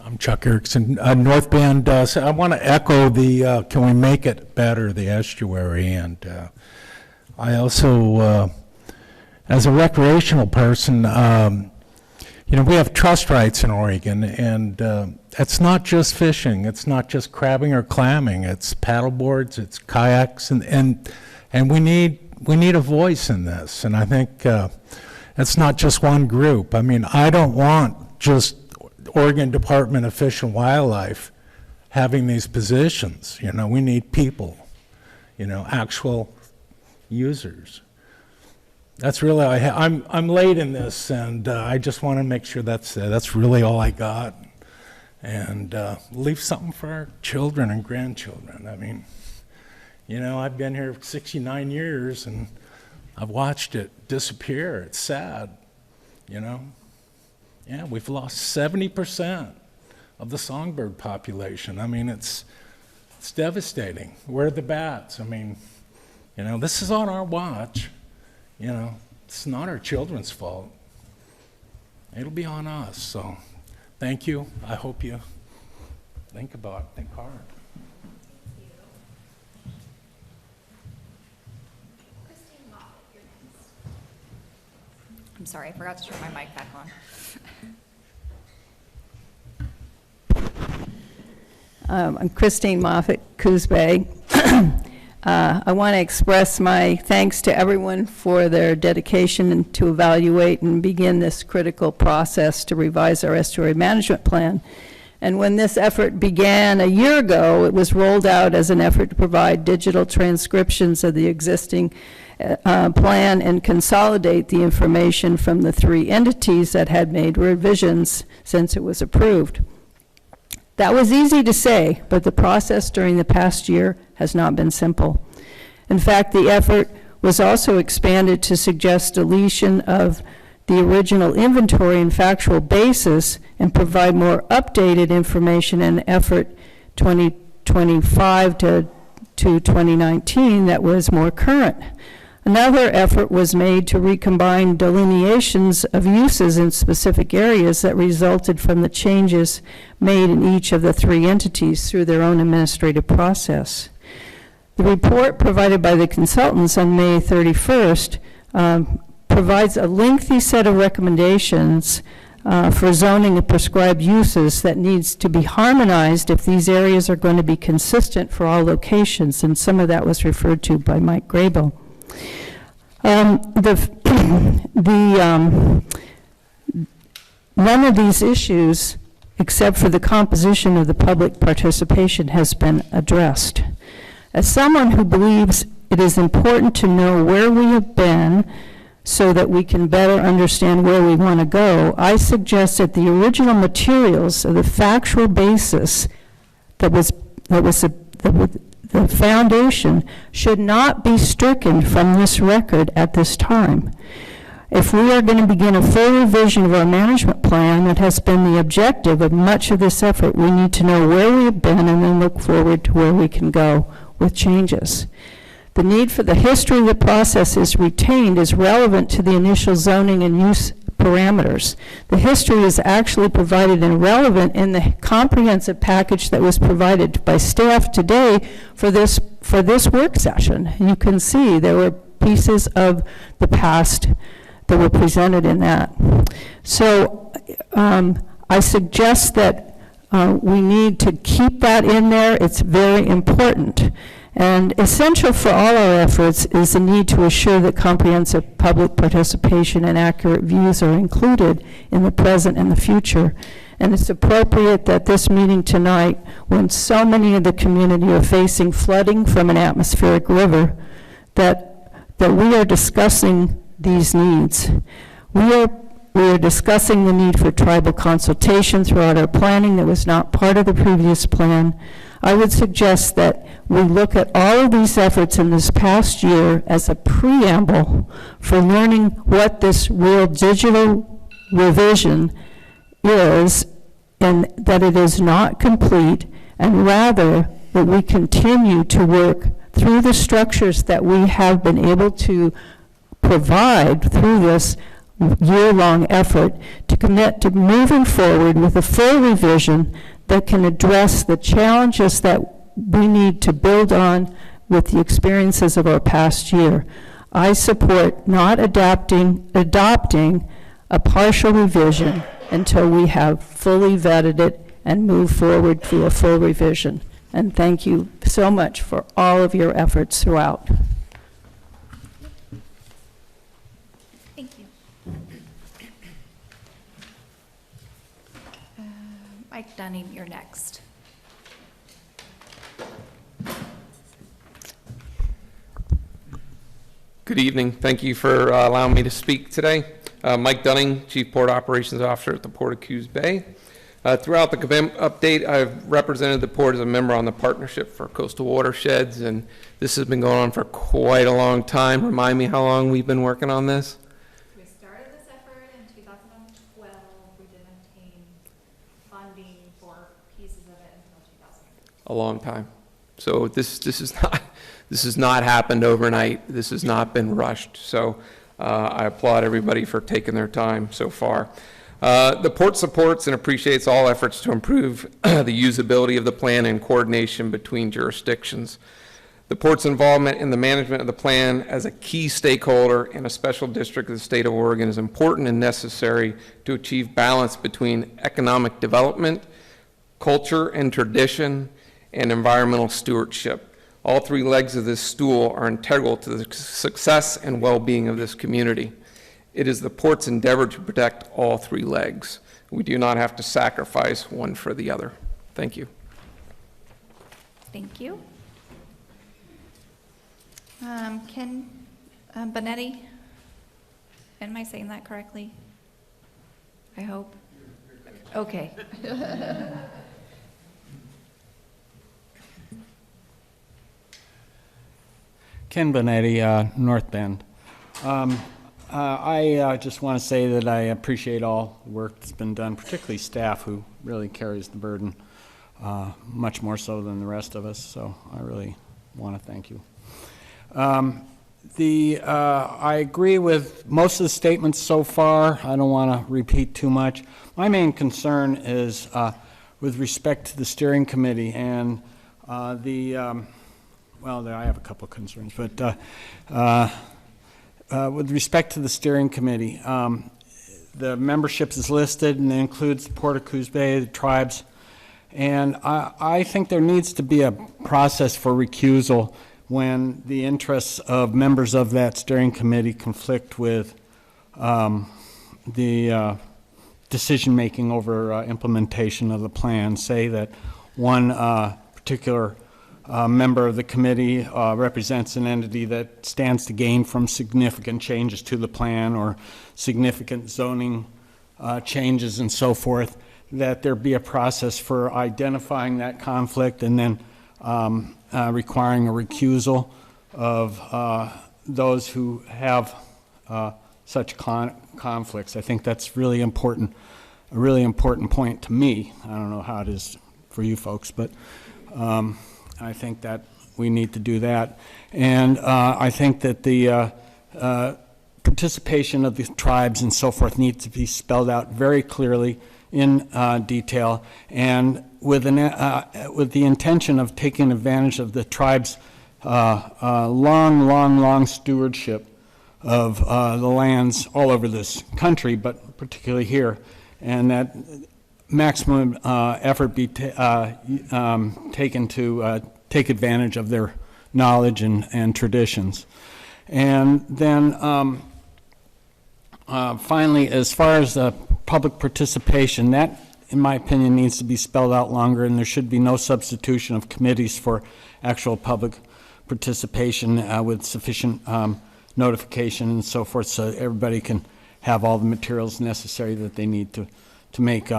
I'm Chuck Erickson, North Bend. So I want to echo the, can we make it better, the estuary. And I also, as a recreational person, you know, we have trust rights in Oregon, and it's not just fishing, it's not just crabbing or clamming, it's paddle boards, it's kayaks, and we need a voice in this. And I think it's not just one group. I mean, I don't want just Oregon Department of Fish and Wildlife having these positions. You know, we need people, you know, actual users. That's really, I'm late in this, and I just want to make sure that's really all I got. And leave something for our children and grandchildren. I mean, you know, I've been here 69 years, and I've watched it disappear. It's sad, you know. Yeah, we've lost 70% of the songbird population. I mean, it's devastating. Where are the bats? I mean, you know, this is on our watch. You know, it's not our children's fault. It'll be on us. So thank you. I hope you think hard. I'm sorry, I forgot to turn my mic back on. I'm Christine Moffett, Coos Bay. I want to express my thanks to everyone for their dedication to evaluate and begin this critical process to revise our estuary management plan. And when this effort began a year ago, it was rolled out as an effort to provide digital transcriptions of the existing plan and consolidate the information from the 3 entities that had made revisions since it was approved. That was easy to say, but the process during the past year has not been simple. In fact, the effort was also expanded to suggest deletion of the original inventory and factual basis and provide more updated information in effort 2025 to 2019 that was more current. Another effort was made to recombine delineations of uses in specific areas that resulted from the changes made in each of the 3 entities through their own administrative process. The report provided by the consultants on May 31st provides a lengthy set of recommendations for zoning of prescribed uses that needs to be harmonized if these areas are going to be consistent for all locations, and some of that was referred to by Mike Grable. None of these issues, except for the composition of the public participation, has been addressed. As someone who believes it is important to know where we have been so that we can better understand where we want to go, I suggest that the original materials of the factual basis that was the foundation should not be stricken from this record at this time. If we are going to begin a full revision of our management plan that has been the objective of much of this effort, we need to know where we have been and then look forward to where we can go with changes. The need for the history of the process is retained is relevant to the initial zoning and use parameters. The history is actually provided and relevant in the comprehensive package that was provided by staff today for this work session. You can see there were pieces of the past that were presented in that. So I suggest that we need to keep that in there. It's very important. And essential for all our efforts is the need to assure that comprehensive public participation and accurate views are included in the present and the future. And it's appropriate that this meeting tonight, when so many of the community are facing flooding from an atmospheric river, that we are discussing these needs. We are discussing the need for tribal consultation throughout our planning that was not part of the previous plan. I would suggest that we look at all of these efforts in this past year as a preamble for learning what this real digital revision is, and that it is not complete, and rather that we continue to work through the structures that we have been able to provide through this year-long effort to commit to moving forward with a full revision that can address the challenges that we need to build on with the experiences of our past year. I support not adopting a partial revision until we have fully vetted it and move forward to a full revision. And thank you so much for all of your efforts throughout. Thank you. Mike Dunning, you're next. Good evening. Thank you for allowing me to speak today. Mike Dunning, Chief Port Operations Officer at the Port of Coos Bay. Throughout the update, I've represented the port as a member on the Partnership for Coastal Watersheds, and this has been going on for quite a long time. Remind me how long we've been working on this? We started this effort in 2012. We didn't obtain funding for pieces of it until 2000. A long time. So this has not happened overnight. This has not been rushed. So I applaud everybody for taking their time so far. The port supports and appreciates all efforts to improve the usability of the plan and coordination between jurisdictions. The port's involvement in the management of the plan as a key stakeholder in a special district of the state of Oregon is important and necessary to achieve balance between economic development, culture and tradition, and environmental stewardship. All three legs of this stool are integral to the success and well-being of this community. It is the port's endeavor to protect all three legs. We do not have to sacrifice one for the other. Thank you. Thank you. Ken Bonetti, am I saying that correctly? I hope. Okay. Ken Bonetti, North Bend. I just want to say that I appreciate all the work that's been done, particularly staff who really carries the burden much more so than the rest of us, so I really want to thank you. I agree with most of the statements so far. I don't want to repeat too much. My main concern is with respect to the steering committee and well, I have a couple of concerns, but with respect to the steering committee, the membership is listed and it includes the Port of Coos Bay, the tribes, and I think there needs to be a process for recusal when the interests of members of that steering committee conflict with the decision-making over implementation of the plan. Say that one particular member of the committee represents an entity that stands to gain from significant changes to the plan or significant zoning changes and so forth, that there be a process for identifying that conflict and then requiring a recusal of those who have such conflicts. I think that's really important, a really important point to me. I don't know how it is for you folks, but I think that we need to do that. And I think that the participation of the tribes and so forth needs to be spelled out very clearly in detail, and with the intention of taking advantage of the tribes' long stewardship of the lands all over this country, but particularly here, and that maximum effort be taken to take advantage of their knowledge and traditions. And then finally, as far as the public participation, that, in my opinion, needs to be spelled out longer, and there should be no substitution of committees for actual public participation with sufficient notification and so forth, so everybody can have all the materials necessary that they need to make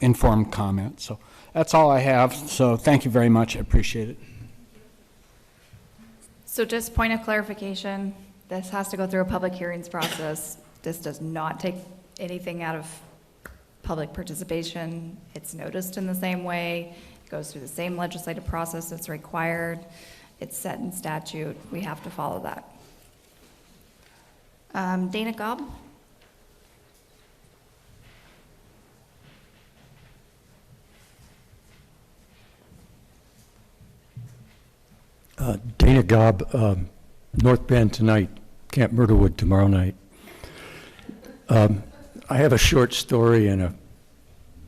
informed comment. So that's all I have. So thank you very much. I appreciate it. So just point of clarification, this has to go through a public hearings process. This does not take anything out of public participation. It's noticed in the same way. It goes through the same legislative process that's required. It's set in statute. We have to follow that. Dana Gobb? Dana Gobb, North Bend tonight, Camp Myrtlewood tomorrow night. I have a short story and a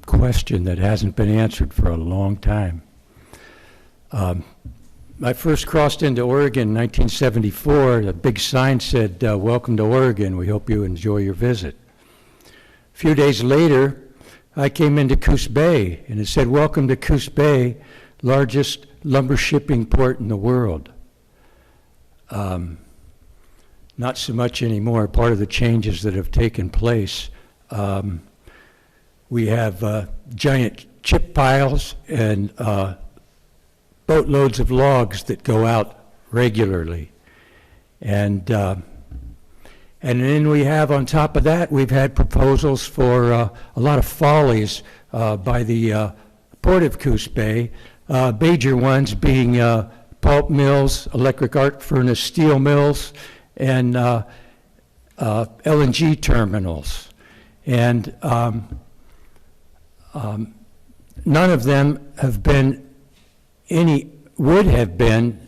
question that hasn't been answered for a long time. I first crossed into Oregon in 1974. A big sign said, "Welcome to Oregon. We hope you enjoy your visit." A few days later, I came into Coos Bay, and it said, "Welcome to Coos Bay, largest lumber shipping port in the world." Not so much anymore. Part of the changes that have taken place. We have giant chip piles and boatloads of logs that go out regularly. And then we have, on top of that, we've had proposals for a lot of follies by the Port of Coos Bay, major ones being pulp mills, electric arc furnace steel mills, and LNG terminals. And none of them have been would have been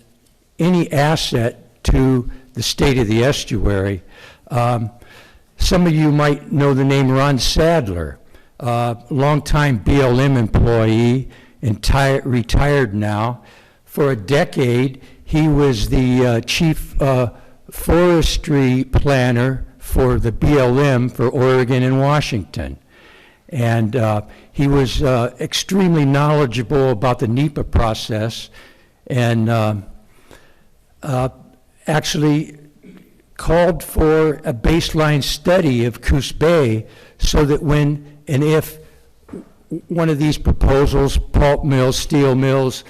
any asset to the state of the estuary. Some of you might know the name Ron Sadler, longtime BLM employee, retired now. For a decade, he was the chief forestry planner for the BLM for Oregon and Washington. And he was extremely knowledgeable about the NEPA process, and actually called for a baseline study of Coos Bay so that when and if one of these proposals, pulp mills, steel mills,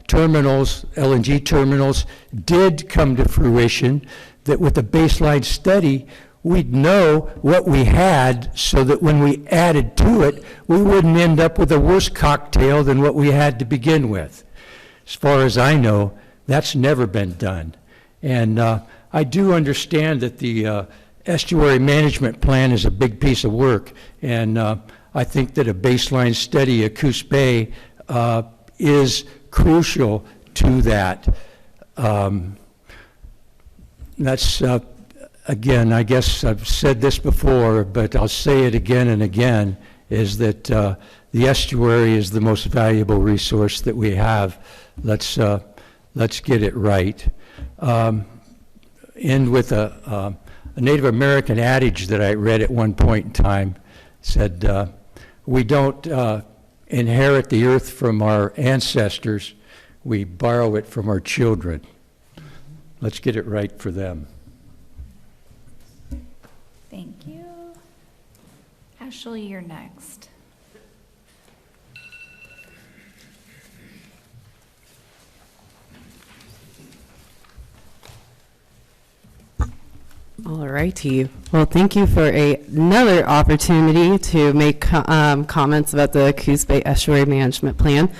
terminals, LNG terminals, did come to fruition, that with a baseline study, we'd know what we had so that when we added to it, we wouldn't end up with a worse cocktail than what we had to begin with. As far as I know, that's never been done. And I do understand that the estuary management plan is a big piece of work, and I think that a baseline study of Coos Bay is crucial to that. That's again, I guess I've said this before, but I'll say it again and again, is that the estuary is the most valuable resource that we have. Let's get it right. End with a Native American adage that I read at one point in time. Said, we don't inherit the earth from our ancestors, we borrow it from our children. Let's get it right for them. Thank you. Ashley, you're next. All righty. Well, thank you for another opportunity to make comments about the Coos Bay Estuary Management Plan.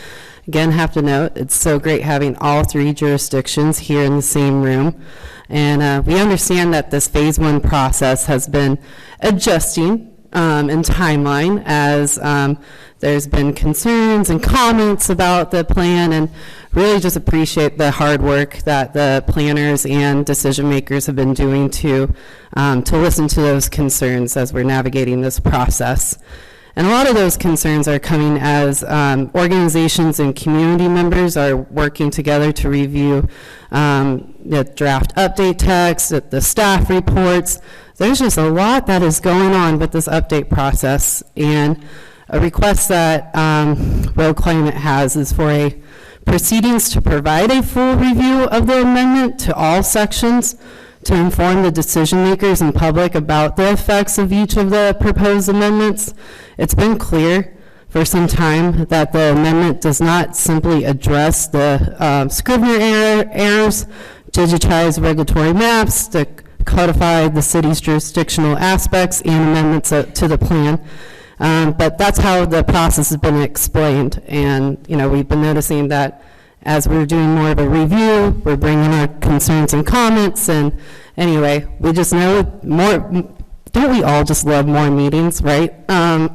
Again, have to note, it's so great having all three jurisdictions here in the same room. And we understand that this phase one process has been adjusting in timeline as there's been concerns and comments about the plan, and really just appreciate the hard work that the planners and decision makers have been doing to listen to those concerns as we're navigating this process. And a lot of those concerns are coming as organizations and community members are working together to review the draft update text, the staff reports. There's just a lot that is going on with this update process, and a request that Road Climate has is for a proceedings to provide a full review of the amendment to all sections to inform the decision makers and public about the effects of each of the proposed amendments. It's been clear for some time that the amendment does not simply address the Scrivener errors, digitize regulatory maps, to codify the city's jurisdictional aspects and amendments to the plan. But that's how the process has been explained. And, you know, we've been noticing that as we're doing more of a review, we're bringing our concerns and comments. And anyway, we just know more, don't we all just love more meetings, right? And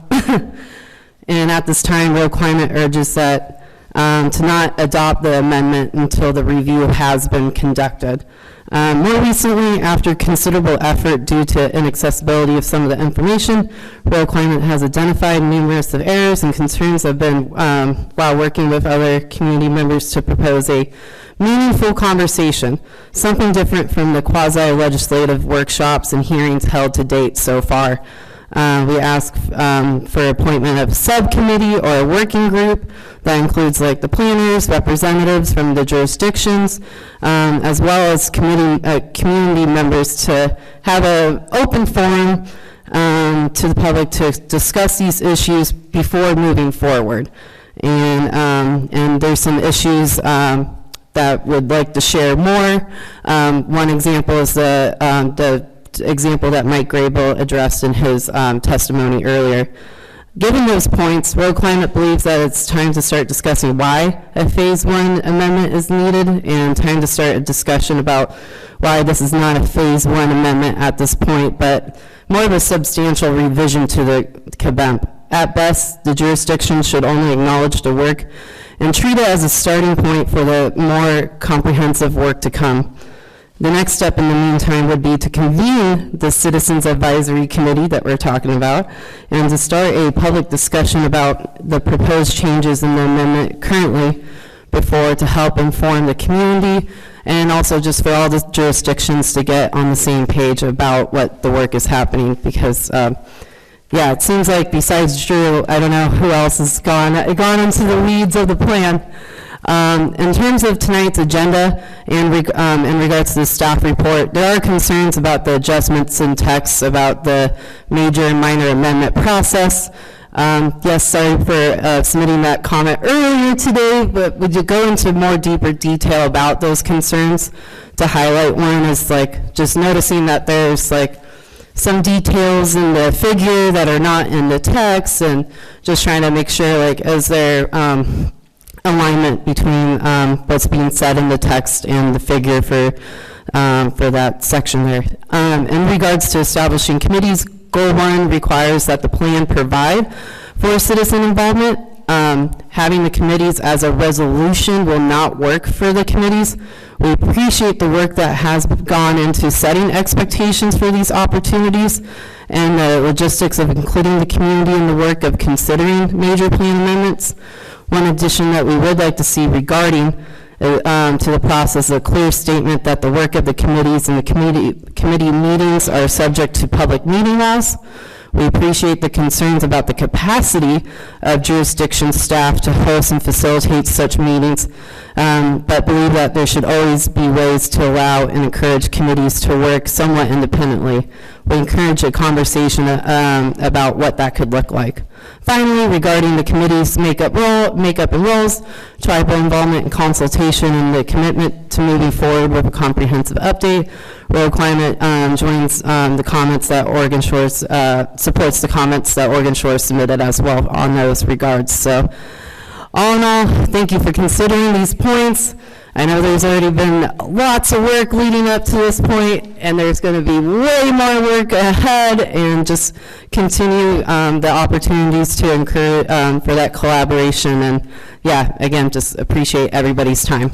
at this time, Road Climate urges that to not adopt the amendment until the review has been conducted. More recently, after considerable effort due to inaccessibility of some of the information, Royal Climate has identified numerous of errors and concerns have been, while working with other community members, to propose a meaningful conversation, something different from the quasi-legislative workshops and hearings held to date so far. We ask for appointment of a subcommittee or a working group that includes like the planners, representatives from the jurisdictions, as well as community members to have an open forum to the public to discuss these issues before moving forward. And there's some issues that would like to share more. One example is the example that Mike Grable addressed in his testimony earlier. Given those points, Royal Climate believes that it's time to start discussing why a Phase 1 amendment is needed and time to start a discussion about why this is not a Phase 1 amendment at this point, but more of a substantial revision to the CBEMP. At best, the jurisdiction should only acknowledge the work and treat it as a starting point for the more comprehensive work to come. The next step in the meantime would be to convene the Citizens Advisory Committee that we're talking about and to start a public discussion about the proposed changes in the amendment currently before to help inform the community and also just for all the jurisdictions to get on the same page about what the work is happening because yeah, it seems like besides Drew, I don't know who else has gone into the weeds of the plan. In terms of tonight's agenda and in regards to the staff report, there are concerns about the adjustments in text about the major and minor amendment process. Yes, sorry for submitting that comment earlier today, but would you go into more deeper detail about those concerns? To highlight one is like just noticing that there's like some details in the figure that are not in the text and just trying to make sure like is there alignment between what's being said in the text and the figure for that section there. In regards to establishing committees, Goal 1 requires that the plan provide for citizen involvement. Having the committees as a resolution will not work for the committees. We appreciate the work that has gone into setting expectations for these opportunities and the logistics of including the community in the work of considering major plan amendments. One addition that we would like to see regarding to the process, a clear statement that the work of the committees and the committee meetings are subject to public meeting laws. We appreciate the concerns about the capacity of jurisdiction staff to host and facilitate such meetings, but believe that there should always be ways to allow and encourage committees to work somewhat independently. We encourage a conversation about what that could look like. Finally, regarding the committee's makeup and roles, tribal involvement and consultation, and the commitment to moving forward with a comprehensive update, Royal Climate joins the comments that Oregon Shores, supports the comments that Oregon Shores submitted as well on those regards. So, all in all, thank you for considering these points. I know there's already been lots of work leading up to this point, and there's going to be way more work ahead, and just continue the opportunities to encourage for that collaboration. And yeah, again, just appreciate everybody's time.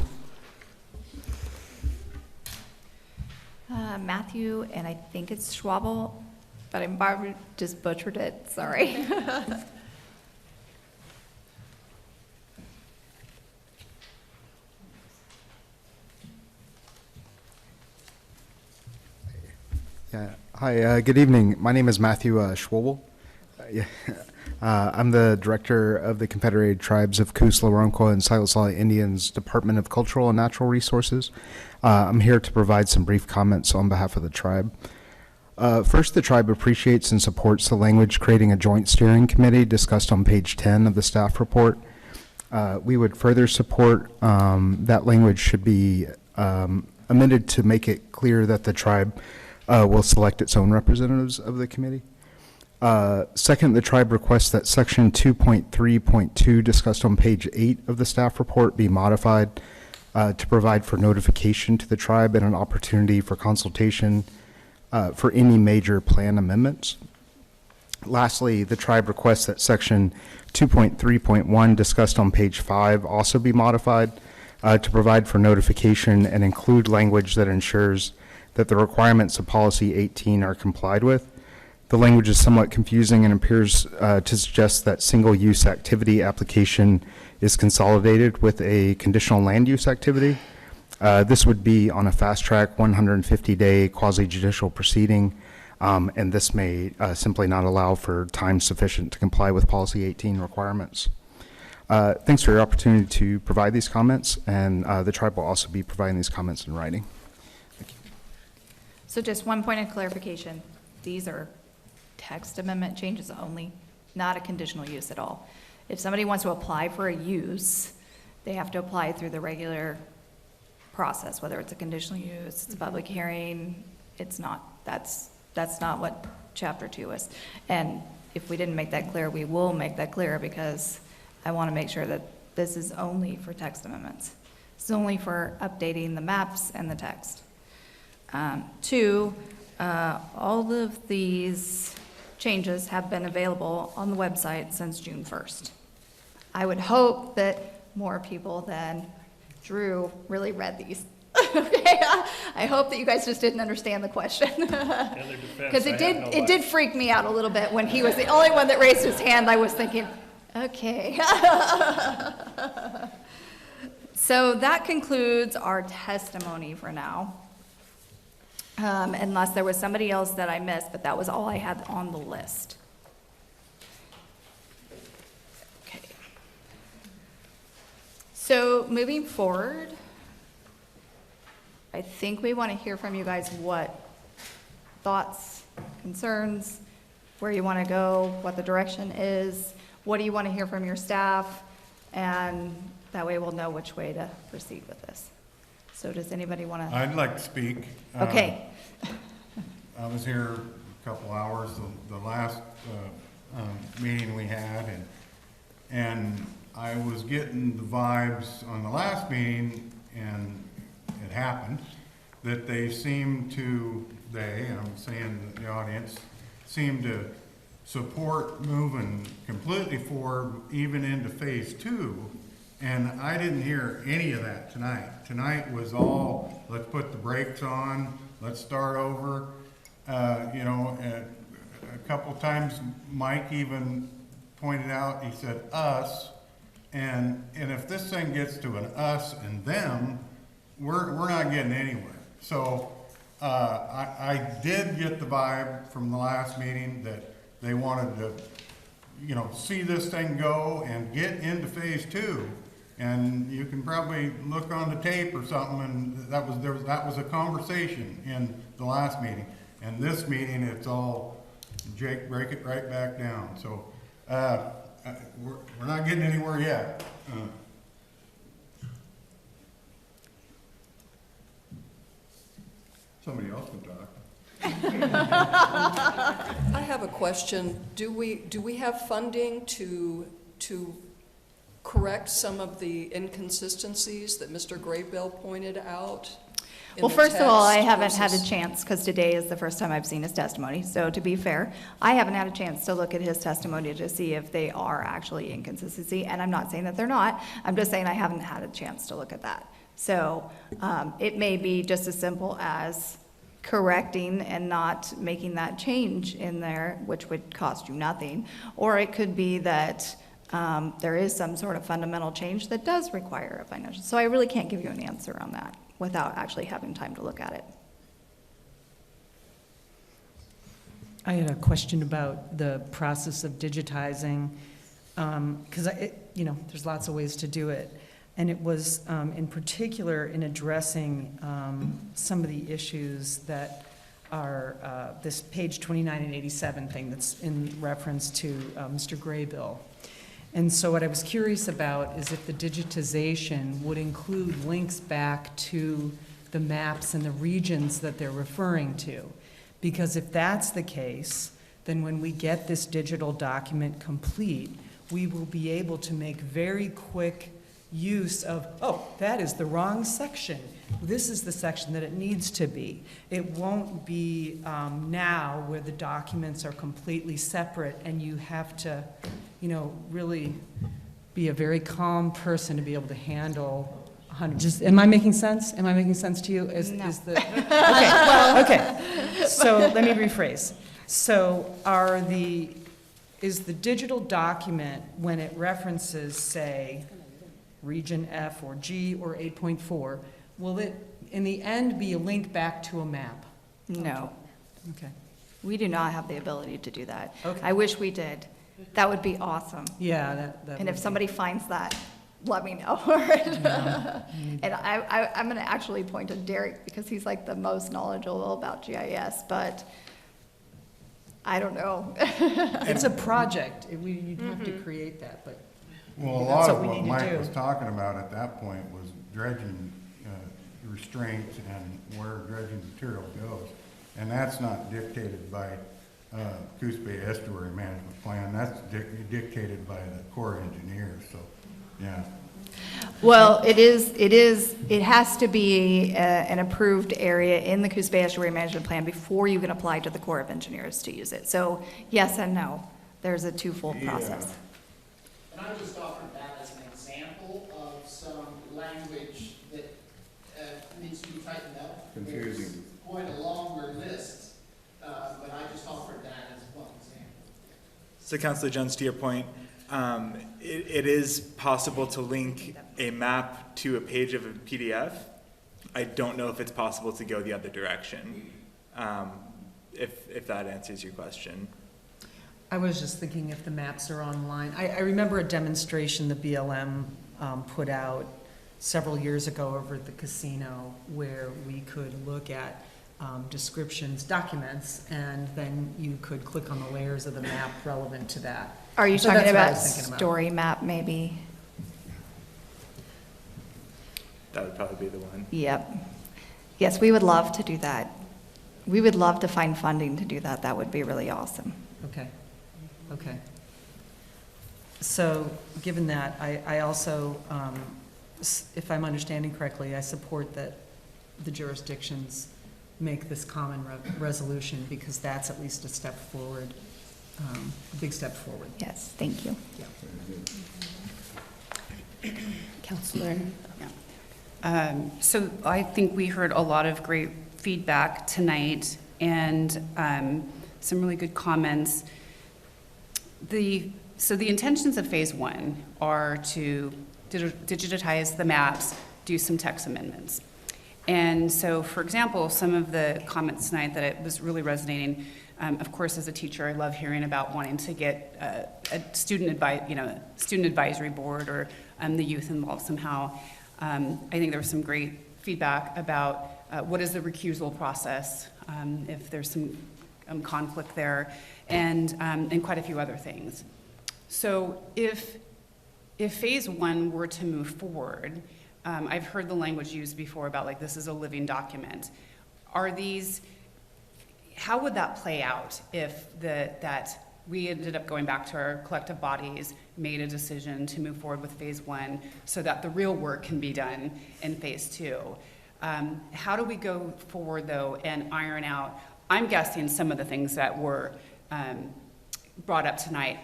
Matthew, and I think it's Schwabel, but I just butchered it, sorry. Yeah. Hi, good evening. My name is Matthew Schwabel. I'm the director of the Confederated Tribes of Coos, Laronko, and Silasala Indians Department of Cultural and Natural Resources. I'm here to provide some brief comments on behalf of the tribe. First, the tribe appreciates and supports the language creating a joint steering committee discussed on page 10 of the staff report. We would further support that language should be amended to make it clear that the tribe will select its own representatives of the committee. Second, the tribe requests that section 2.3.2 discussed on page 8 of the staff report be modified to provide for notification to the tribe and an opportunity for consultation for any major plan amendments. Lastly, the tribe requests that section 2.3.1 discussed on page 5 also be modified to provide for notification and include language that ensures that the requirements of policy 18 are complied with. The language is somewhat confusing and appears to suggest that single-use activity application is consolidated with a conditional land use activity. This would be on a fast-track 150-day quasi-judicial proceeding, and this may simply not allow for time sufficient to comply with policy 18 requirements. Thanks for your opportunity to provide these comments, and the tribe will also be providing these comments in writing. So just one point of clarification. These are text amendment changes only, not a conditional use at all. If somebody wants to apply for a use, they have to apply through the regular process, whether it's a conditional use, it's a public hearing, it's not. That's not what Chapter 2 is. And if we didn't make that clear, we will make that clear, because I want to make sure that this is only for text amendments. It's only for updating the maps and the text. 2, all of these changes have been available on the website since June 1st. I would hope that more people than Drew really read these. Okay, I hope that you guys just didn't understand the question. Because it did freak me out a little bit when he was the only one that raised his hand. I was thinking, okay. So that concludes our testimony for now. Unless there was somebody else that I missed, but that was all I had on the list. Okay. So moving forward, I think we want to hear from you guys what thoughts, concerns, where you want to go, what the direction is, what do you want to hear from your staff, and that way we'll know which way to proceed with this. So does anybody want to? I'd like to speak. Okay. I was here a couple hours, the last meeting we had, and I was getting the vibes on the last meeting, and it happened, that they seem to, and I'm saying the audience, seem to support moving completely forward, even into phase 2. And I didn't hear any of that tonight. Tonight was all, let's put the brakes on, let's start over. You know, a couple times Mike even pointed out, he said us, and if this thing gets to an us and them, we're not getting anywhere. So I did get the vibe from the last meeting that they wanted to, you know, see this thing go and get into phase 2. And you can probably look on the tape or something, and that was a conversation in the last meeting. And this meeting, it's all, Jake, break it right back down. So we're not getting anywhere yet. Somebody else can talk. I have a question. Do we have funding to correct some of the inconsistencies that Mr. Graybill pointed out? Well, first of all, I haven't had a chance, because today is the first time I've seen his testimony. So to be fair, I haven't had a chance to look at his testimony to see if they are actually inconsistency. And I'm not saying that they're not. I'm just saying I haven't had a chance to look at that. So it may be just as simple as correcting and not making that change in there, which would cost you nothing. Or it could be that there is some sort of fundamental change that does require a financial. So I really can't give you an answer on that without actually having time to look at it. I had a question about the process of digitizing, because you know, there's lots of ways to do it. And it was in particular in addressing some of the issues that are this page 29 and 87 thing that's in reference to Mr. Graybill. And so what I was curious about is if the digitization would include links back to the maps and the regions that they're referring to. Because if that's the case, then when we get this digital document complete, we will be able to make very quick use of, oh, that is the wrong section. This is the section that it needs to be. It won't be now where the documents are completely separate and you have to, really be a very calm person to be able to handle 100. Am I making sense? Am I making sense to you? No. Okay. So let me rephrase. So is the digital document, when it references, say, Region F or G or 8.4, will it, in the end, be a link back to a map? No. Okay. We do not have the ability to do that. Okay. I wish we did. That would be awesome. Yeah, that And would if somebody finds that, let me know. And I'm going to actually point to Derek because he's like the most knowledgeable about GIS, but I don't know. It's a project. You'd have to create that, but Well, a lot that's of what we what need to Mike do. was talking about at that point was dredging restraints and where dredging material goes. And that's not dictated by Coos Bay Estuary Management Plan. That's dictated by the Corps of Engineers, so, yeah. Well, it has to be an approved area in the Coos Bay Estuary Management Plan before you can apply to the Corps of Engineers to use it. So yes and no. There's a twofold process. And I just offered that as an example of some language that needs to be tightened up. Confusing. There's quite a longer list, but I just offered that as one example. So Councilor Jones, to your point, it is possible to link a map to a page of a PDF. I don't know if it's possible to go the other direction, if that answers your question. I was just thinking if the maps are online. I remember a demonstration the BLM put out several years ago over at the casino where we could look at descriptions, documents, and then you could click on the layers of the map relevant to that. Are you So talking that's what I about was thinking about. story map maybe? That would probably be the one. Yep. Yes, we would love to do that. We would love to find funding to do that. That would be really awesome. Okay, okay. So, given that, I also, if I'm understanding correctly, I support that the jurisdictions make this common resolution because that's at least a step forward, a big step forward. Yes, thank you. Counselor. So I think we heard a lot of great feedback tonight and some really good comments. So the intentions of phase one are to digitize the maps, do some text amendments. And so, for example, some of the comments tonight that it was really resonating, of course, as a teacher, I love hearing about wanting to get a student advisory board or the youth involved somehow. I think there was some great feedback about what is the recusal process, if there's some conflict there, and quite a few other things. So if phase one were to move forward, I've heard the language used before about like this is a living document. How would that play out if that we ended up going back to our collective bodies, made a decision to move forward with phase one so that the real work can be done in phase two? How do we go forward though and iron out, I'm guessing some of the things that were brought up tonight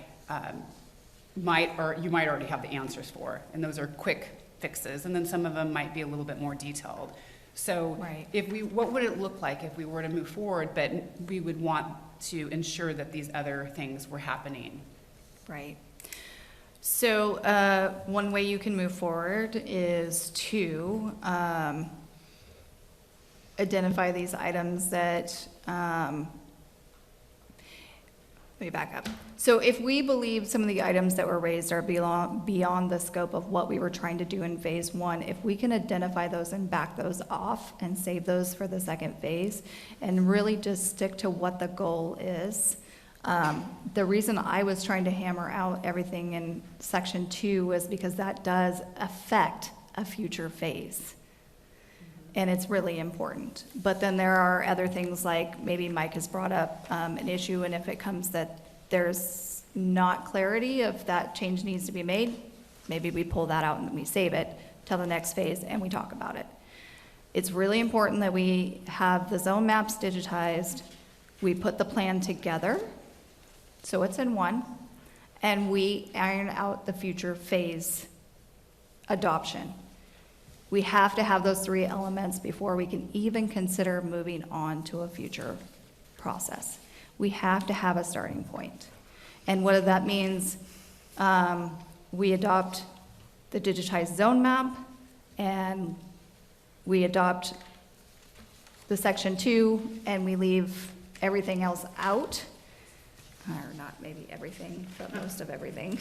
you might already have the answers for, and those are quick fixes, and then some of them might be a little bit more detailed. So Right. what would it look like if we were to move forward, but we would want to ensure that these other things were happening? Right. So one way you can move forward is to identify these items that, let me back up. So if we believe some of the items that were raised are beyond the scope of what we were trying to do in phase one, if we can identify those and back those off and save those for the second phase and really just stick to what the goal is. The reason I was trying to hammer out everything in section 2 was because that does affect a future phase. And it's really important. But then there are other things like maybe Mike has brought up an issue, and if it comes that there's not clarity if that change needs to be made, maybe we pull that out and we save it till the next phase and we talk about it. It's really important that we have the zone maps digitized, we put the plan together, so it's in one, and we iron out the future phase adoption. We have to have those three elements before we can even consider moving on to a future process. We have to have a starting point. And what that means, we adopt the digitized zone map, and we adopt the section 2, and we leave everything else out. Or not maybe everything, but most of everything.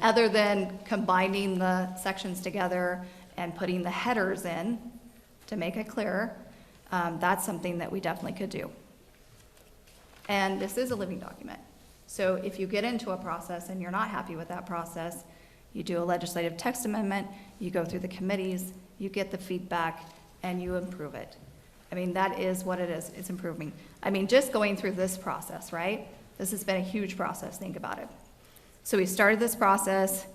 Other than combining the sections together and putting the headers in to make it clearer, that's something that we definitely could do. And this is a living document. So if you get into a process and you're not happy with that process, you do a legislative text amendment, you go through the committees, you get the feedback, and you improve it. I mean, that is what it is. It's improving. I mean, just going through this process, right? This has been a huge process. Think about it. So we started this process.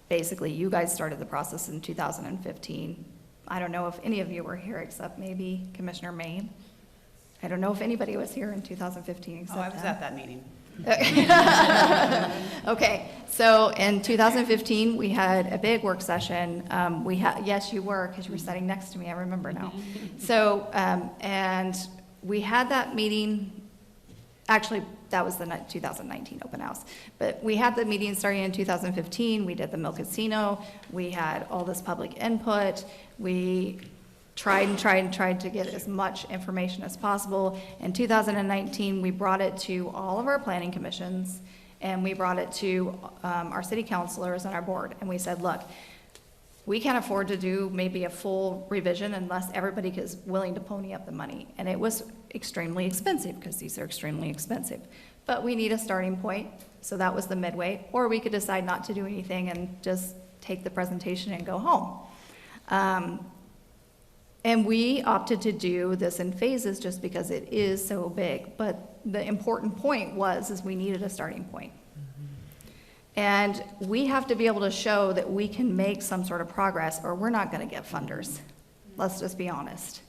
Basically, you guys started the process in 2015. I don't know if any of you were here except maybe Commissioner Maine. I don't know if anybody was here in 2015 except I was at that meeting. Okay, so in 2015, we had a big work session. Yes, you were, because you were sitting next to me, I remember now. So, and we had that meeting, actually, that was the 2019 open house. But we had the meeting starting in 2015. We did the Mill Casino. We had all this public input. We tried to get as much information as possible. In 2019, we brought it to all of our planning commissions, and we brought it to our city councilors and our board, and we said, look, we can't afford to do maybe a full revision unless everybody is willing to pony up the money. And it was extremely expensive, because these are extremely expensive. But we need a starting point, so that was the midway, or we could decide not to do anything and just take the presentation and go home. And we opted to do this in phases just because it is so big. But the important point is we needed a starting point. And we have to be able to show that we can make some sort of progress, or we're not going to get funders. Let's just be honest.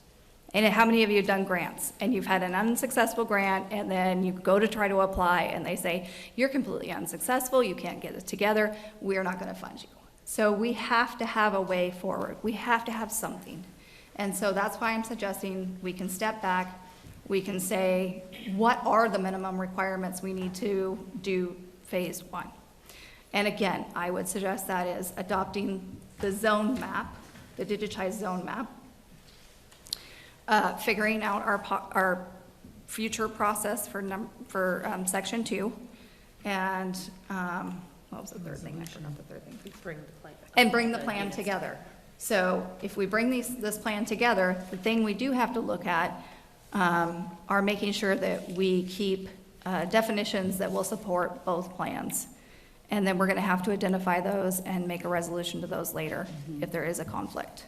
And how many of you have done grants, and you've had an unsuccessful grant, and then you go to try to apply, and they say, you're completely unsuccessful, you can't get it together, we're not going to fund you. So we have to have a way forward. We have to have something. And so that's why I'm suggesting we can step back, we can say, what are the minimum requirements we need to do phase 1? And again, I would suggest that is adopting the zone map, the digitized zone map, figuring out our future process for section 2, and what was the third thing? I forgot the third thing. Bring the plan together. So if we bring this plan together, the thing we do have to look at are making sure that we keep definitions that will support both plans. And then we're going to have to identify those and make a resolution to those later if there is a conflict.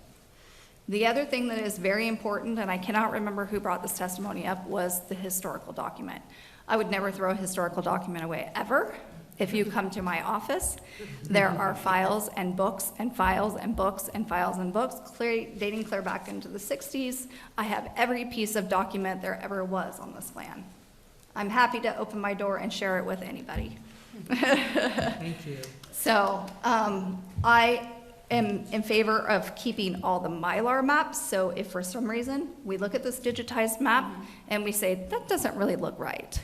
The other thing that is very important, and I cannot remember who brought this testimony up, was the historical document. I would never throw a historical document away, ever. If you come to my office, there are files and books and files and books and files and books dating clear back into the 60s. I have every piece of document there ever was on this plan. I'm happy to open my door and share it with anybody. Thank you. So I am in favor of keeping all the Mylar maps. So if for some reason we look at this digitized map and we say, that doesn't really look right.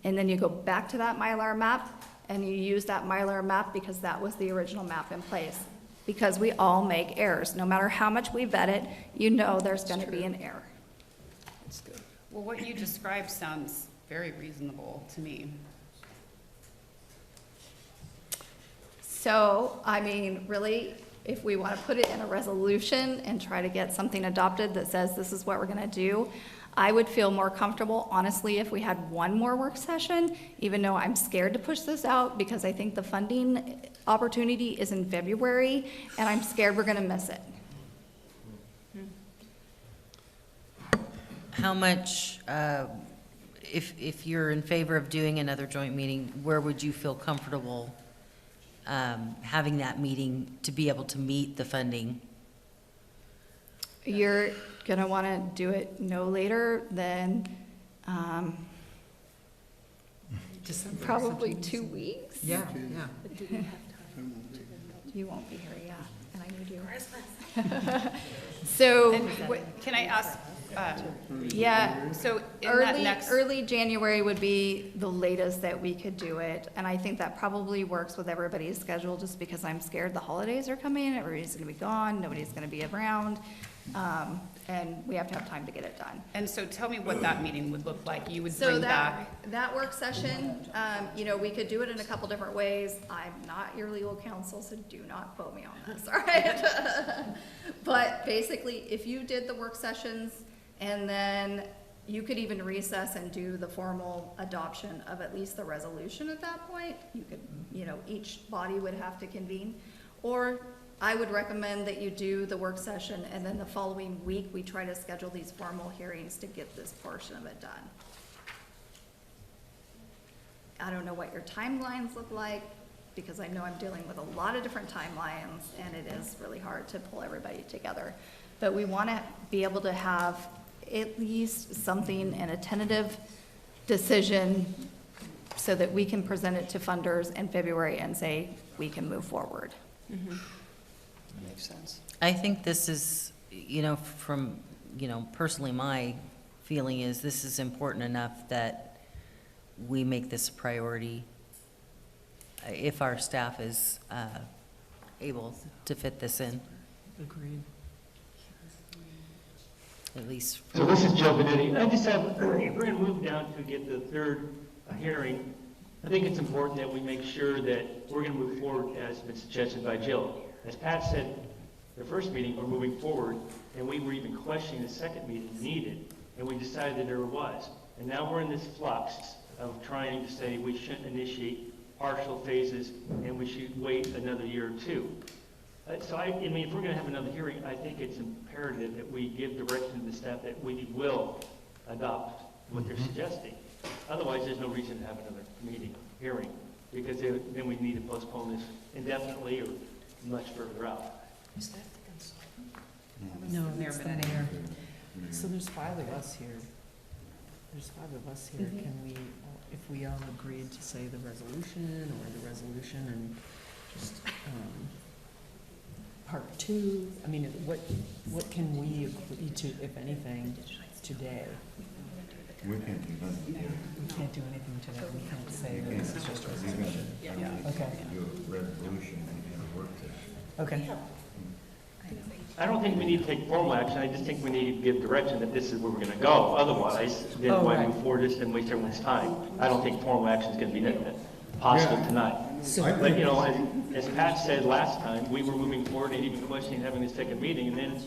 And then you go back to that Mylar map and you use that Mylar map because that was the original map in place. Because we all make errors. No matter how much we vet it, you know there's going to be an error. That's good. Well, what you described sounds very reasonable to me. So, I mean, really, if we want to put it in a resolution and try to get something adopted that says this is what we're going to do, I would feel more comfortable, honestly, if we had one more work session, even though I'm scared to push this out because I think the funding opportunity is in February, and I'm scared we're going to miss it. How much, if you're in favor of doing another joint meeting, where would you feel comfortable having that meeting to be able to meet the funding. You're gonna wanna do it no later than, probably 2 weeks. Yeah. You won't be here, yeah, and I need you. So, Can I ask, yeah, so in that early, next, early January would be the latest that we could do it, and I think that probably works with everybody's schedule, just because I'm scared the holidays are coming, everybody's gonna be gone, nobody's gonna be around, and we have to have time to get it done. and so tell me what that meeting would look like. You would So bring back, that work session, you know, we could do it in a couple different ways. I'm not your legal counsel, so do not quote me on this, all right? But basically, if you did the work sessions, and then you could even recess and do the formal adoption of at least the resolution at that point. You could, you know, each body would have to convene. Or I would recommend that you do the work session, and then the following week, we try to schedule these formal hearings to get this portion of it done. I don't know what your timelines look like, because I know I'm dealing with a lot of different timelines, and it is really hard to pull everybody together. But we want to be able to have at least something in a tentative decision so that we can present it to funders in February and say, we can move forward. That makes sense. I think this is, from, personally, my feeling is this is important enough that we make this a priority if our staff is able to fit this in. Agreed. At least. So this is Joe Benetti. I just have, we're going to move down to get the third hearing. I think it's important that we make sure that we're going to move forward as been suggested by Jill. As Pat said, the first meeting, we're moving forward, and we were even questioning the second meeting needed, and we decided that there was. And now we're in this flux of trying to say we shouldn't initiate partial phases, and we should wait another year or two. So I mean, if we're going to have another hearing, I think it's imperative that we give direction to the staff that we will adopt what they're suggesting. Otherwise, there's no reason to have another hearing, because then we need to postpone this indefinitely or much further out. Is that the consultant? No, Mayor Benetti. So there's 5 of us here. There's 5 of us here. Can we, if we all agreed to say the resolution and just, part 2, I mean, what can we agree to, if anything, today? We can't do that. We can't do anything today. We can't say that this is just a resolution. Yeah. Okay. Do a resolution and a work session. Okay. I don't think we need to take formal action. I just think we need to give direction that this is where we're going to go. Otherwise, then why move forward this and waste everyone's time? I don't think formal action is going to be possible tonight. But, as Pat said last time, we were moving forward and even questioning having this second meeting, and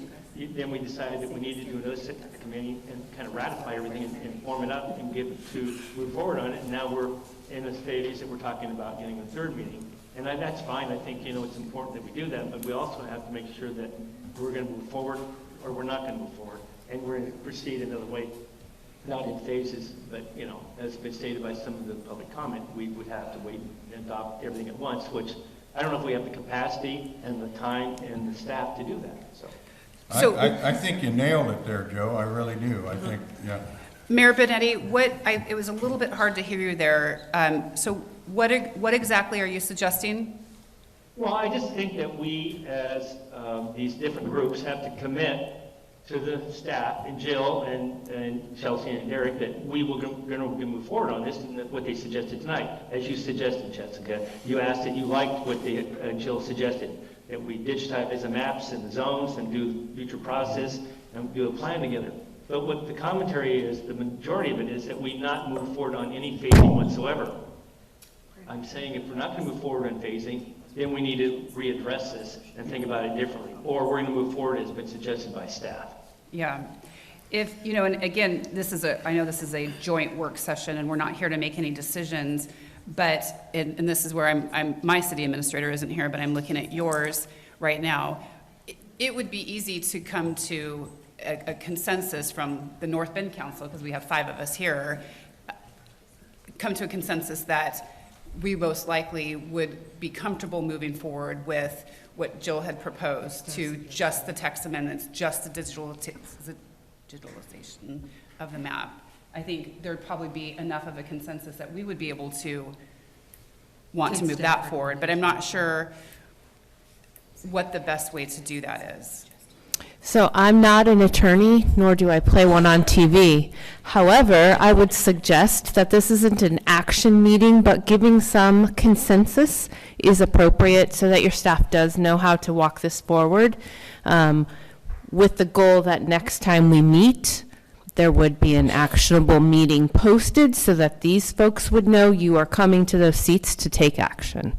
then we decided that we needed to do another committee and kind of ratify everything and form it up and give it to move forward on it. And now we're in the phase that we're talking about getting a third meeting. And that's fine. I think, it's important that we do that, but we also have to make sure that we're going to move forward or we're not going to move forward. And we're going to proceed another way, not in phases, but, as has been stated by some of the public comment, we would have to wait and adopt everything at once, which I don't know if we have the capacity and the time and the staff to do that, so. I think you nailed it there, Joe. I really do. I think, yeah. Mayor Benetti, it was a little bit hard to hear you there. So what exactly are you suggesting? Well, I just think that we, as these different groups, have to commit to the staff, and Jill and Chelsea and Derek, that we will going to move forward on this and what they suggested tonight. As you suggested, Jessica, you asked that you liked what Jill suggested, that we digitize the maps and the zones and do future process and do a plan together. But what the commentary is, the majority of it is that we not move forward on any phasing whatsoever. I'm saying if we're not going to move forward on phasing, then we need to readdress this and think about it differently. Or we're going to move forward as been suggested by staff. Yeah. If, and again, I know this is a joint work session and we're not here to make any decisions, but, and this is where my city administrator isn't here, but I'm looking at yours right now. It would be easy to come to a consensus from the North Bend Council, because we have 5 of us here, come to a consensus that we most likely would be comfortable moving forward with what Jill had proposed to just the text amendments, just the digitalization of the map. I think there'd probably be enough of a consensus that we would be able to want to move that forward, but I'm not sure what the best way to do that is. So I'm not an attorney, nor do I play one on TV. However, I would suggest that this isn't an action meeting, but giving some consensus is appropriate so that your staff does know how to walk this forward, with the goal that next time we meet, there would be an actionable meeting posted so that these folks would know you are coming to those seats to take action.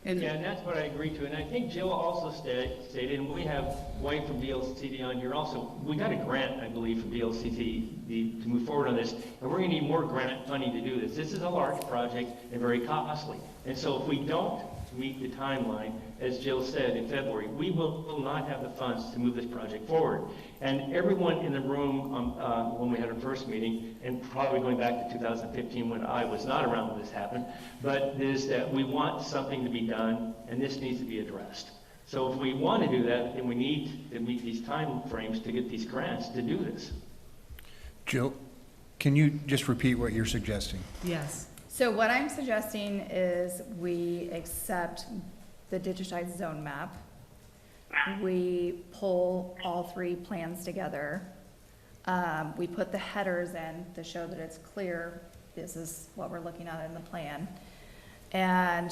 And that's what I agree to. And I think Jill also stated, and we have Wayne from VLCT on here also, we got a grant, I believe, from VLCT to move forward on this. And we're going to need more grant funding to do this. This is a large project and very costly. And so if we don't meet the timeline, as Jill said in February, we will not have the funds to move this project forward. And everyone in the room when we had our first meeting, and probably going back to 2015 when I was not around when this happened, but is that we want something to be done, and this needs to be addressed. So if we want to do that, then we need to meet these time frames to get these grants to do this. Jill, can you just repeat what you're suggesting? Yes. So what I'm suggesting is we accept the digitized zone map. We pull all three plans together. We put the headers in to show that it's clear, this is what we're looking at in the plan. And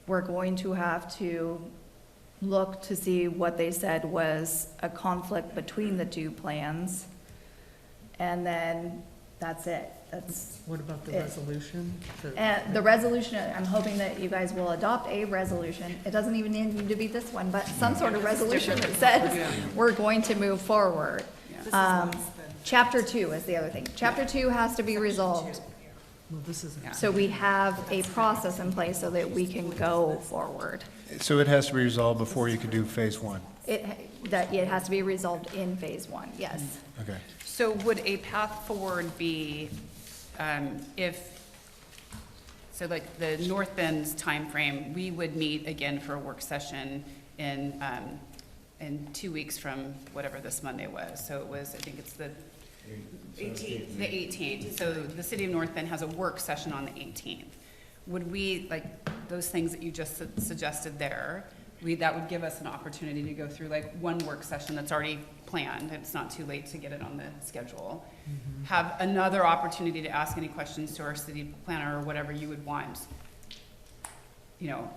we're going to have to look to see what they said was a conflict between the two plans. And then that's it. That's What about the it. resolution? And the resolution, I'm hoping that you guys will adopt a resolution. It doesn't even need to be this one, but some sort of resolution that says we're going to move forward. Chapter 2 is the other thing. Chapter 2 has to be resolved. Well, this is. So we have a process in place so that we can go forward. So it has to be resolved before you can do phase one? It has to be resolved in phase 1, yes. Okay. So would a path forward be so like the North Bend's timeframe, we would meet again for a work session in 2 weeks from whatever this Monday was. So it was, I think it's the 18th. The 18th. So the city of North Bend has a work session on the 18th. Would we, like those things that you just suggested there, that would give us an opportunity to go through like one work session that's already planned. It's not too late to get it on the schedule. Have another opportunity to ask any questions to our city planner or whatever you would want. You know,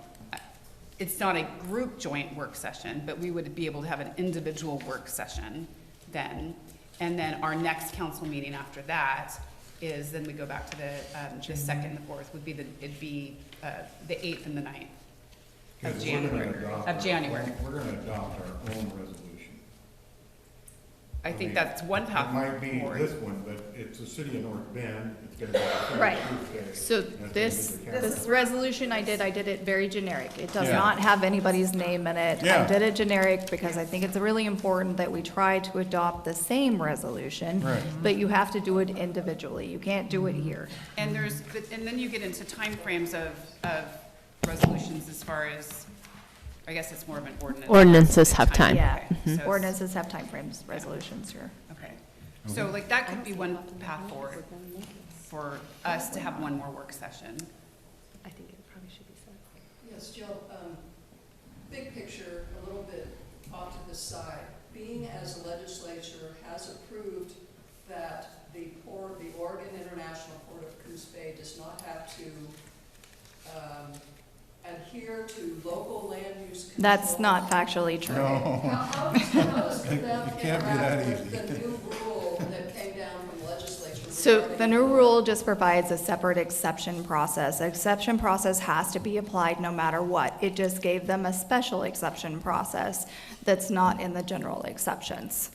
it's not a group joint work session, but we would be able to have an individual work session then. And then our next council meeting after that is, then we go back to the second and the fourth would be it'd be the 8th and the 9th. Of January. We're going to adopt our own resolution. I think that's one path It might be forward. this one, but it's the city of North Bend. It's going to be. Right. So this resolution I did it very generic. It does not have anybody's name in it. I did it generic because I think it's really important that we try to adopt the same resolution, but you have to do it individually. You can't do it here. And then you get into timeframes of resolutions as far as, I guess it's more of an ordinance. Ordinances have time. Yeah, So ordinances have timeframes, resolutions, sure. Okay, so like that could be one path forward for us to have one more work session. I think it probably should be said. Yes, Jill, big picture, a little bit off to the side. Being as the legislature has approved that the Oregon International Port of Coos Bay does not have to adhere to local land use control. That's not factually true. How does that It can't be that interact easy. with the new rule that came down from legislature? So the new rule just provides a separate exception process. Exception process has to be applied no matter what. It just gave them a special exception process that's not in the general exceptions.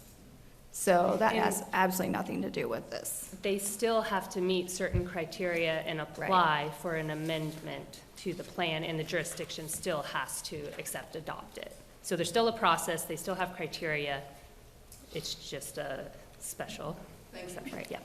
So that has absolutely nothing to do with this. They still have to meet certain criteria and apply for an amendment to the plan, and the jurisdiction still has to adopt it. So there's still a process, they still have criteria, it's just a special exception, right, yeah.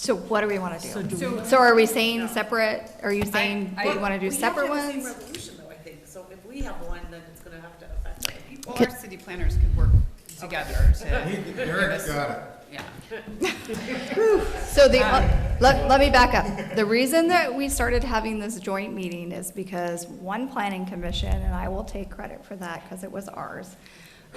So what do we want to So do? do we- So are we saying separate, are you saying that you want to do separate We have to have the ones? same resolution though, I think, so if we have one, then it's gonna have to affect other people. Well, our city planners could work together to. Derek's got it. Yeah. So let me back up. The reason that we started having this joint meeting is because one planning commission, and I will take credit for that because it was ours,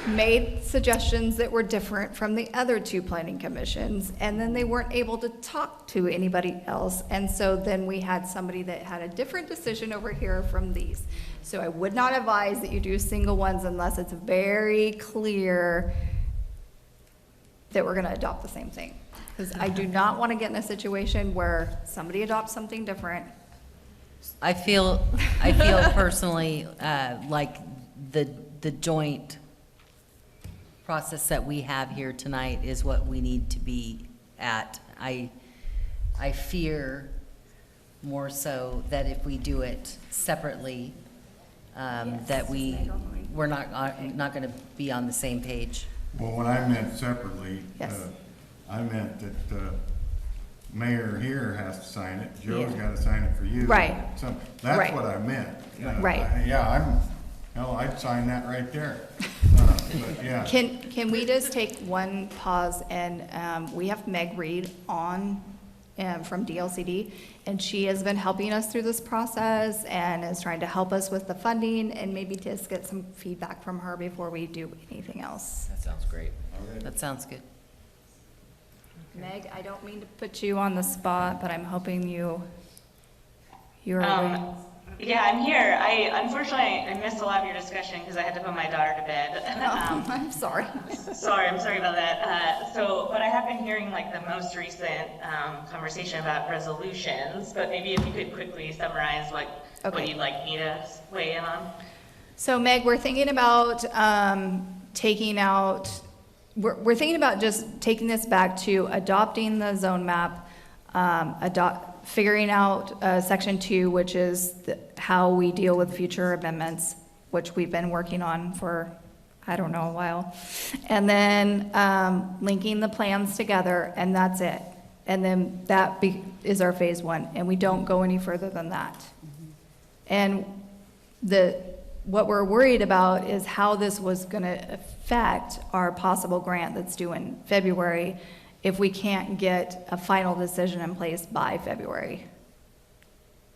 made suggestions that were different from the other two planning commissions, and then they weren't able to talk to anybody else. And so then we had somebody that had a different decision over here from these. So I would not advise that you do single ones unless it's very clear that we're gonna adopt the same thing. Because I do not want to get in a situation where somebody adopts something different. I feel personally, like the joint process that we have here tonight is what we need to be at. I fear more so that if we do it separately, that we're not gonna be on the same page. Well, when I meant separately, Yes. I meant that the mayor here has to sign it, Joe's Yeah. gotta sign it for you. Right. So, that's Right. what I meant. Right. Yeah, hell, I'd sign that right there. But, yeah. Can we just take one pause and, we have Meg Reed on, from DLCD, and she has been helping us through this process and is trying to help us with the funding, and maybe just get some feedback from her before we do anything else. That sounds great. That sounds good. Meg, I don't mean to put you on the spot, but I'm hoping you're Yeah, I'm here. Unfortunately, I missed a lot of your discussion because I had to put my daughter to bed. I'm sorry. I'm sorry about that. But I have been hearing like the most recent conversation about resolutions, but maybe if you could quickly summarize what you'd like me to weigh in on. So Meg, we're thinking about we're thinking about just taking this back to adopting the zone map, figuring out section 2, which is how we deal with future amendments, which we've been working on for, I don't know, a while. And then linking the plans together, and that's it. And then that is our phase 1, and we don't go any further than that. And what we're worried about is how this was going to affect our possible grant that's due in February if we can't get a final decision in place by February.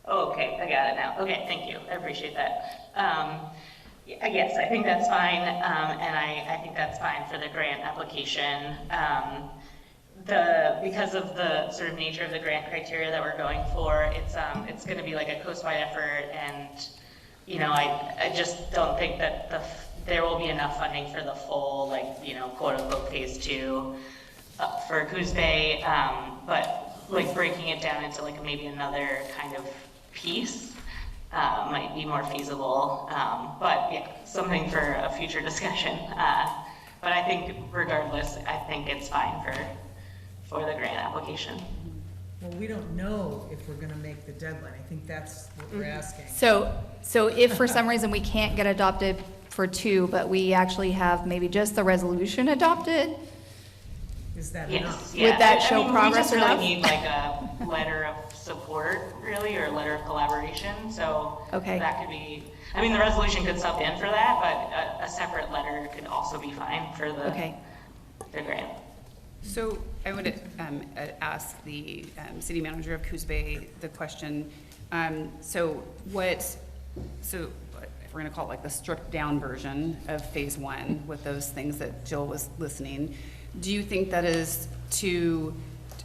Oh, okay, I got it now. Okay, thank you. I appreciate that. Yes, I think that's fine, and I think that's fine for the grant application. Because of the sort of nature of the grant criteria that we're going for, it's going to be like a coast-wide effort, and I just don't think that there will be enough funding for the full, quote-unquote phase 2 for Coos Bay, but breaking it down into maybe another kind of piece might be more feasible. But yeah, something for a future discussion. But I think regardless, I think it's fine for the grant application. Well, we don't know if we're gonna make the deadline. I think that's what we're asking. So if for some reason we can't get adopted for 2, but we actually have maybe just the resolution adopted, is that yes, enough? Yeah. Would that show progress we just enough? really need a letter of support, really, or a letter of collaboration. So that could be. The resolution could sub in for that, but a separate letter could also be fine for the grant. So I would ask the city manager of Coos Bay the question. So if we're going to call it the stripped down version of phase 1 with those things that Jill was listening, do you think that is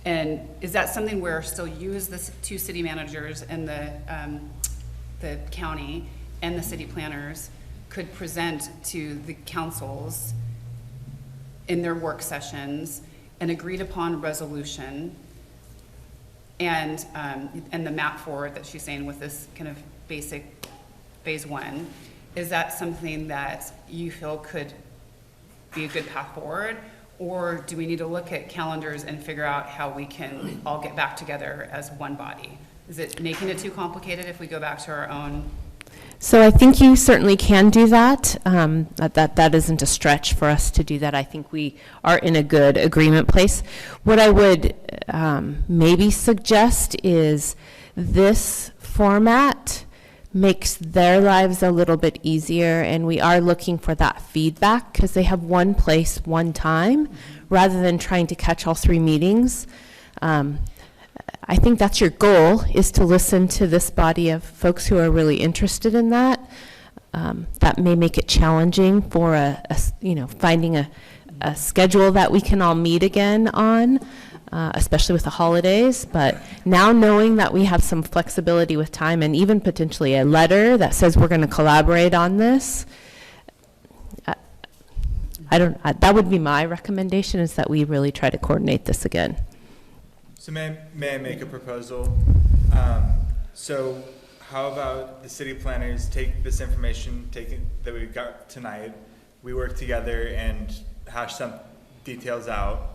and is that something where still you as the 2 city managers and the county and the city planners could present to the councils in their work sessions an agreed upon resolution and the map forward that she's saying with this kind of basic phase 1, is that something that you feel could be a good path forward? Or do we need to look at calendars and figure out how we can all get back together as one body? Is it making it too complicated if we go back to our own? So I think you certainly can do that. That isn't a stretch for us to do that. I think we are in a good agreement place. What I would maybe suggest is this format makes their lives a little bit easier, and we are looking for that feedback because they have one place, one time, rather than trying to catch all 3 meetings. I think that's your goal, is to listen to this body of folks who are really interested in that. That may make it challenging for finding a schedule that we can all meet again on, especially with the holidays. But now knowing that we have some flexibility with time and even potentially a letter that says we're going to collaborate on this, that would be my recommendation, is that we really try to coordinate this again. So may I make a proposal? So how about the city planners take this information that we got tonight, we work together and hash some details out.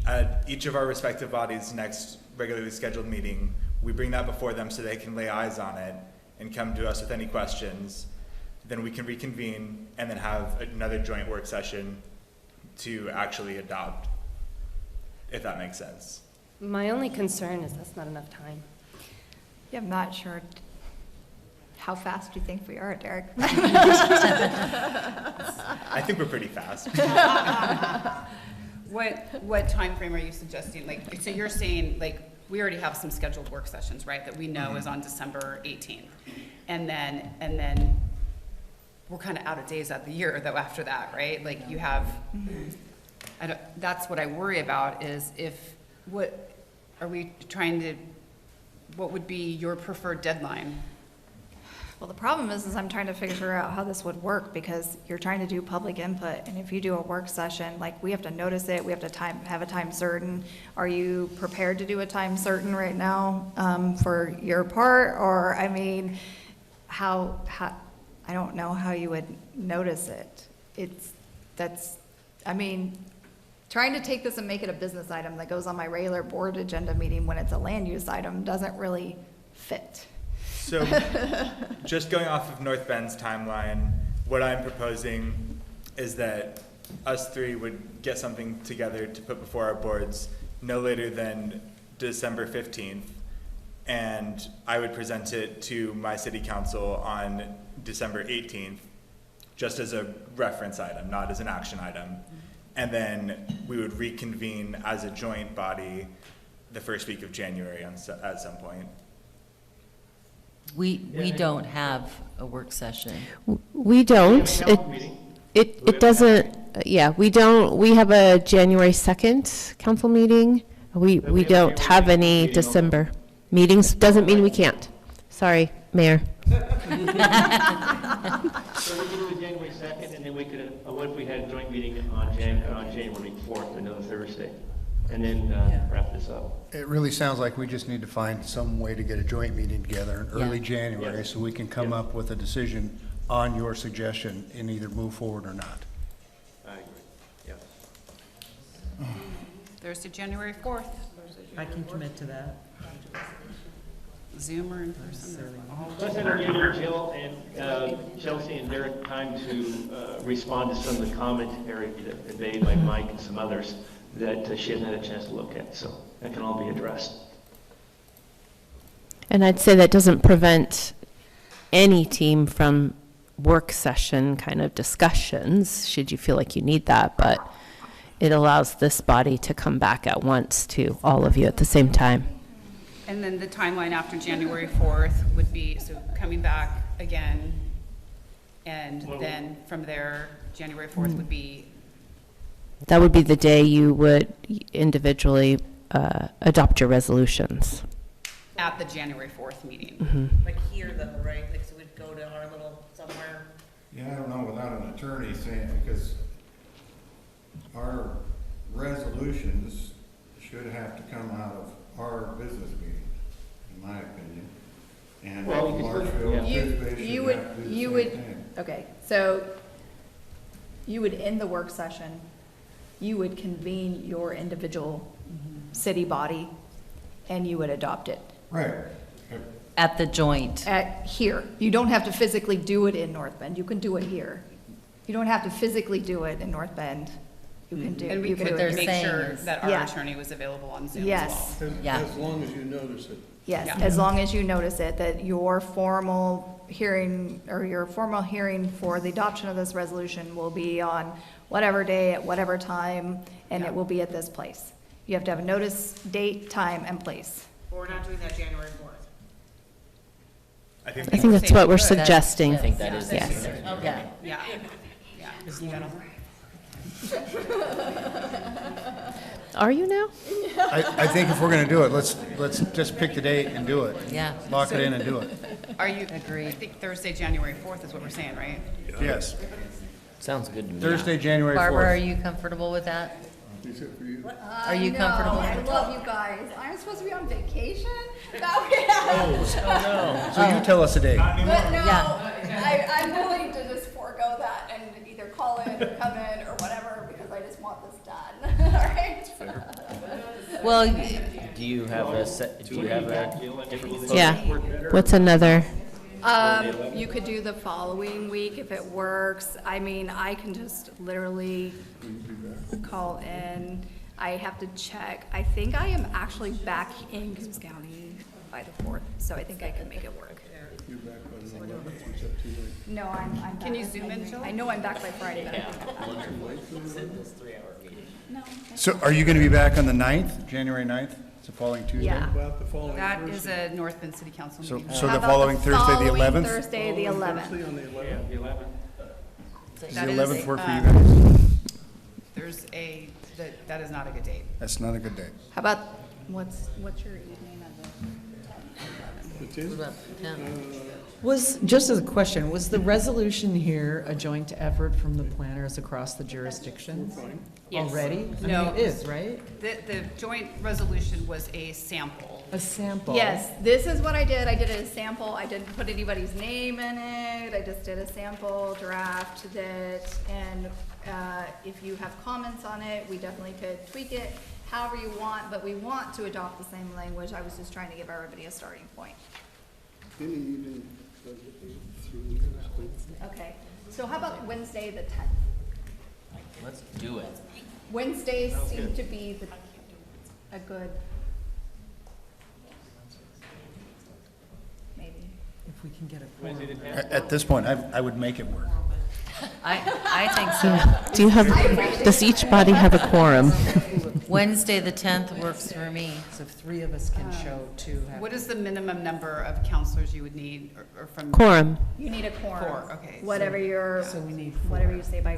At each of our respective bodies' next regularly scheduled meeting, we bring that before them so they can lay eyes on it and come to us with any questions. Then we can reconvene and then have another joint work session to actually adopt, if that makes sense. My only concern is that's not enough time. Yeah, I'm not sure. How fast do you think we are, Derek? I think we're pretty fast. What time frame are you suggesting? Like, so you're saying, like, we already have some scheduled work sessions, right, that we know is on December 18th. And then we're kind of out of days of the year, though, after that, right? Like, you have, that's what I worry about, is what would be your preferred deadline? Well, the problem is I'm trying to figure out how this would work, because you're trying to do public input, and if you do a work session, like, we have to notice it, we have to have a time certain. Are you prepared to do a time certain right now for your part? Or, I mean, how I don't know how you would notice it. Trying to take this and make it a business item that goes on my regular board agenda meeting when it's a land use item doesn't really fit. So, just going off of North Bend's timeline, what I'm proposing is that us 3 would get something together to put before our boards no later than December 15th, and I would present it to my city council on December 18th, just as a reference item, not as an action item. And then we would reconvene as a joint body the first week of January at some point. We don't have a work session. We don't. It doesn't, we don't. We have a January 2nd council meeting. We don't have any December meetings. Doesn't mean we can't. Sorry, Mayor. So we could do it January 2nd, and then we could, what if we had a joint meeting on January 4th, another Thursday, and then wrap this up? It really sounds like we just need to find some way to get a joint meeting together in early January so we can come up with a decision on your suggestion and either move forward or not. I agree, yeah. Thursday, January 4th. I can commit to that. Zoom or in person? Plus, it'll give Jill and Chelsea and Derek time to respond to some of the commentary that made by Mike and some others that she hasn't had a chance to look at, so that can all be addressed. And I'd say that doesn't prevent any team from work session kind of discussions, should you feel like you need that, but it allows this body to come back at once to all of you at the same time. And then the timeline after January 4th would be, so coming back again, and then from there, January 4th would be? That would be the day you would individually adopt your resolutions. At the January 4th meeting. Mm-hmm. Like here though, right? Like, so we'd go to our little somewhere. Yeah, I don't know, without an attorney saying, because our resolutions should have to come out of our business meeting, in my opinion. And Well, Marshfield and Coos Bay should have to do the same thing. Okay, so you would end the work session, you would convene your individual city body, and you would adopt it. Right. At the joint. At here. You don't have to physically do it in North Bend. You can do it here. You don't have to physically do it in North Bend. You can do, And we you can could do it. make sure that our Yeah. attorney was available on Zoom as Yes. well. Yeah. As long as you notice it. Yes, Yeah. as long as you notice it, that your formal hearing, or your formal hearing for the adoption of this resolution will be on whatever day, at whatever time, and Yeah. it will be at this place. You have to have a notice, date, time, and place. But we're not doing that January 4th. I think that's what we're suggesting. I think that is yes. necessary. Yeah. Yeah, yeah. You got 'em? Are you now? I think if we're gonna do it, let's just pick the date and do it. Yeah. Lock it in and do it. Are you, Agreed. I think Thursday, January 4th is what we're saying, right? Yes. Sounds good to me. Thursday, January 4th. Barbara, are you comfortable with that? Are you comfortable? I love you guys. I'm supposed to be on vacation? No, So you tell us a date. But no, Yeah. I'm willing to just forego that and either call in or come in or whatever, because I just want this done, all right? Well, Do you have a different? Yeah. What's another? You could do the following week if it works. I mean, I can just literally call in. I have to check. I think I am actually back in Coos County by the 4th, so I think I can make it work. You're back by the 11th, is that too late? No, I'm back. Can you Zoom in, Jill? I know I'm back by Friday, but I can't get back. No. So are you gonna be back on the 9th, January 9th? It's the following Tuesday? Yeah. About the following That Thursday. is a North Bend City Council So, meeting. so How the about following Thursday, the following 11th? Thursday, the 11th. Thursday on the 11th. Yeah, the 11th. Does That the is, 11th work for you guys? There's that is not a good date. That's not a good day. How about, what's your evening of the? The 10th? what about the 10th? Was, just as a question, was the resolution here a joint effort from the planners across the jurisdiction? Yes. Already? I No. mean, it is, right? The joint resolution was a sample. A sample? Yes, this is what I did. I did a sample. I didn't put anybody's name in it. I just did a sample, drafted it, and if you have comments on it, we definitely could tweak it however you want, but we want to adopt the same language. I was just trying to give everybody a starting point. Any evening, through Thursday. Okay, so how about Wednesday, the 10th? Let's do it. Wednesdays seem to be a good, maybe. If we can get a Wednesday quorum. the 10th? At this point, I would make it work. I think so. Do you have, does each body have a quorum? Wednesday, the 10th works for me. So if 3 of us can show 2. What is the minimum number of counselors you would need, or from? Quorum. You need a quorum. Four, okay. Whatever your, So we need whatever you say by.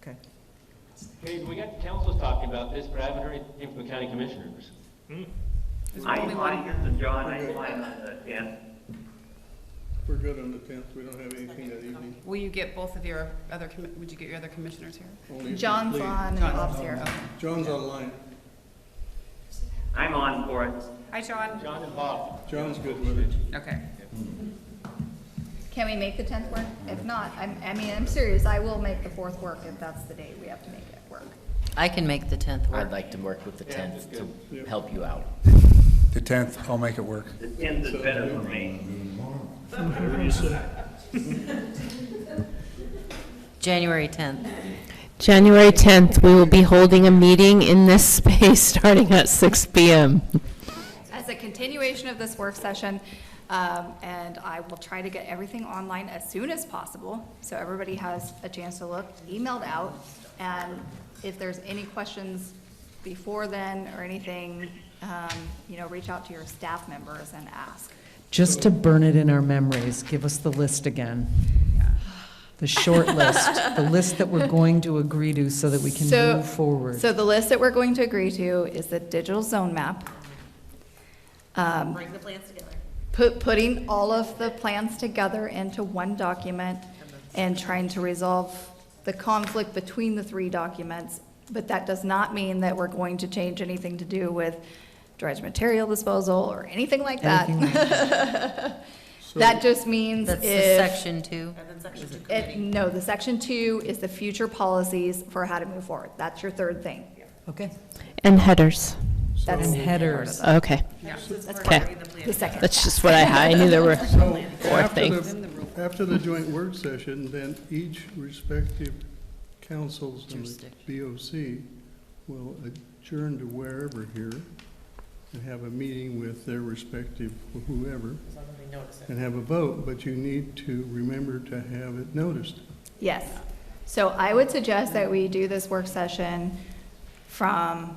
Okay. Hey, we got councils talking about this, but I haven't heard anything from the county commissioners. Is there only one? We're good on the 10th, we don't have anything that evening. Will you get both of your other, would you get your other commissioners here? Only if John's it's late. on and Bob's here. John's online. I'm on for it. Hi, John. John and Bob. John's good with it. Okay. Can we make the 10th work? If not, I'm serious, I will make the 4th work if that's the day we have to make it work. I can make the 10th work. I'd like to work with the 10th to help you out. The 10th, I'll make it work. The 10th is better for me. January 10th. January 10th, we will be holding a meeting in this space starting at 6 p.m. As a continuation of this work session, and I will try to get everything online as soon as possible, so everybody has a chance to look, emailed out, and if there's any questions before then or anything, reach out to your staff members and ask. Just to burn it in our memories, give us the list again. The short list, the list that we're going to agree to so that we can move forward. So the list that we're going to agree to is the digital zone map. Bring the plans together. Putting all of the plans together into one document and trying to resolve the conflict between the 3 documents. But that does not mean that we're going to change anything to do with dredge material disposal or anything like that. That just means That's the if. section 2. And then section 2. No, the section 2 is the future policies for how to move forward. That's your 3rd thing. Okay. And headers. That's And headers. Okay. That's Okay. part of the second. That's just what I had. I knew there were four After things. after the joint work session, then each respective councils in the BOC will adjourn to wherever here and have a meeting with their respective whoever and have a vote, but you need to remember to have it noticed. Yes. So I would suggest that we do this work session from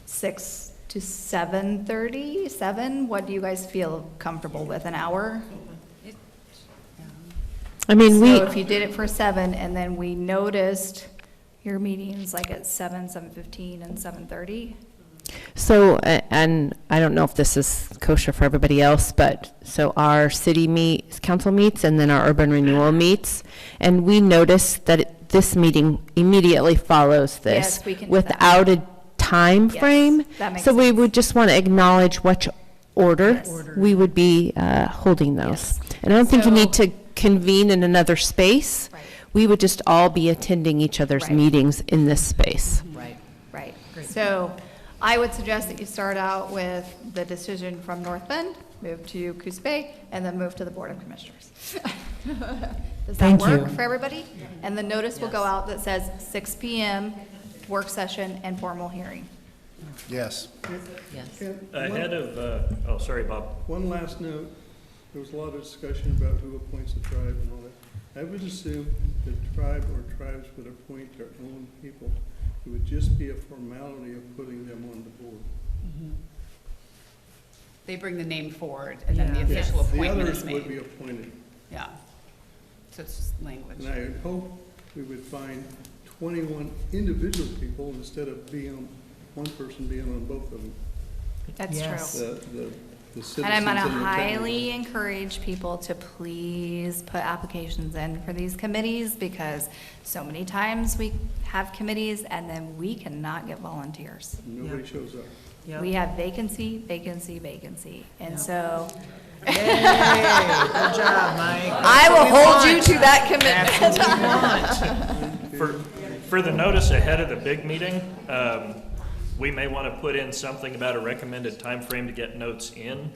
6 to 7:30, 7? What do you guys feel comfortable with, an hour? I mean, So if you did it for 7 and then we noticed your meetings like at 7, 7:15 and 7:30? So, and I don't know if this is kosher for everybody else, but so our council meets and then our urban renewal meets. And we noticed that this meeting immediately follows this Yes, we can do without a time Yes, frame. that makes So we would just want to acknowledge which order we would be holding those. And I don't think you need to convene in another space. We would just all be attending each other's Right. meetings in this space. Right. So I would suggest that you start out with the decision from North Bend, move to Coos Bay, and then move to the Board of Commissioners. Does that Thank work you. for everybody? And the notice will go out that says 6 PM, work session and formal hearing. Yes. Ahead of, sorry, Bob. One last note, there was a lot of discussion about who appoints the tribe and all that. I would assume the tribe or tribes would appoint their own people. It would just be a formality of putting them on the board. They bring the name forward, and then the Yeah. official Yes. appointment The is others would made. be appointed. Yeah. So it's just language. And I would hope we would find 21 individual people instead of being, one person being on both of them. That's Yes. true. The citizens And I'm gonna and the town. highly encourage people to please put applications in for these committees, because so many times we have committees and then we cannot get volunteers. Nobody shows up. Yep. We have vacancy, vacancy, vacancy, and so Yay, good job, Mike. I will hold you to that commitment. For the notice ahead of the big meeting, we may want to put in something about a recommended time frame to get notes in.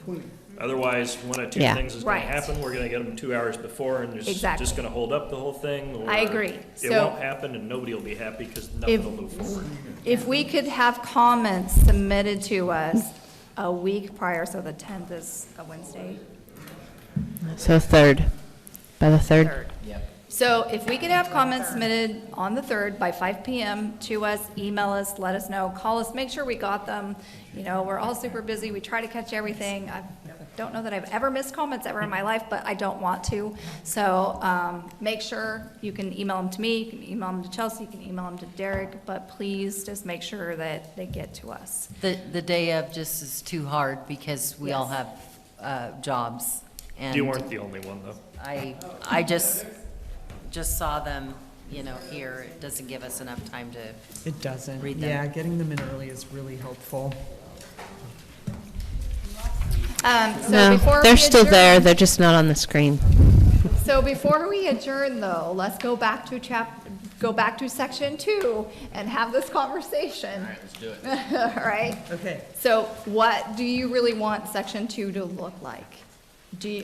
Otherwise, one of two Yeah. things is going Right. to happen. We're going to get them 2 hours before, and it's Exactly. just going to hold up the whole thing. Or I agree. It So- won't happen, and nobody will be happy because If- nothing will move forward. If we could have comments submitted to us a week prior, so the 10th is a Wednesday. So by the 3rd. So if we could have comments submitted on the 3rd by 5 PM to us, email us, let us know, call us, make sure we got them. You know, we're all super busy, we try to catch everything. I don't know that I've ever missed comments ever in my life, but I don't want to. So make sure you can email them to me, you can email them to Chelsea, you can email them to Derek, but please just make sure that they get to us. The day of just is too hard because we all Yes. have jobs. And You weren't the only one, though. I just saw them, here. It doesn't give us enough time to. It doesn't. Read them. Yeah, getting them in early is really helpful. So No, before they're we still there, adjourn- they're just not on the screen. So before we adjourn, though, let's go back to section 2 and have this conversation. All right, let's do it. All right? Okay. So what do you really want section 2 to look like?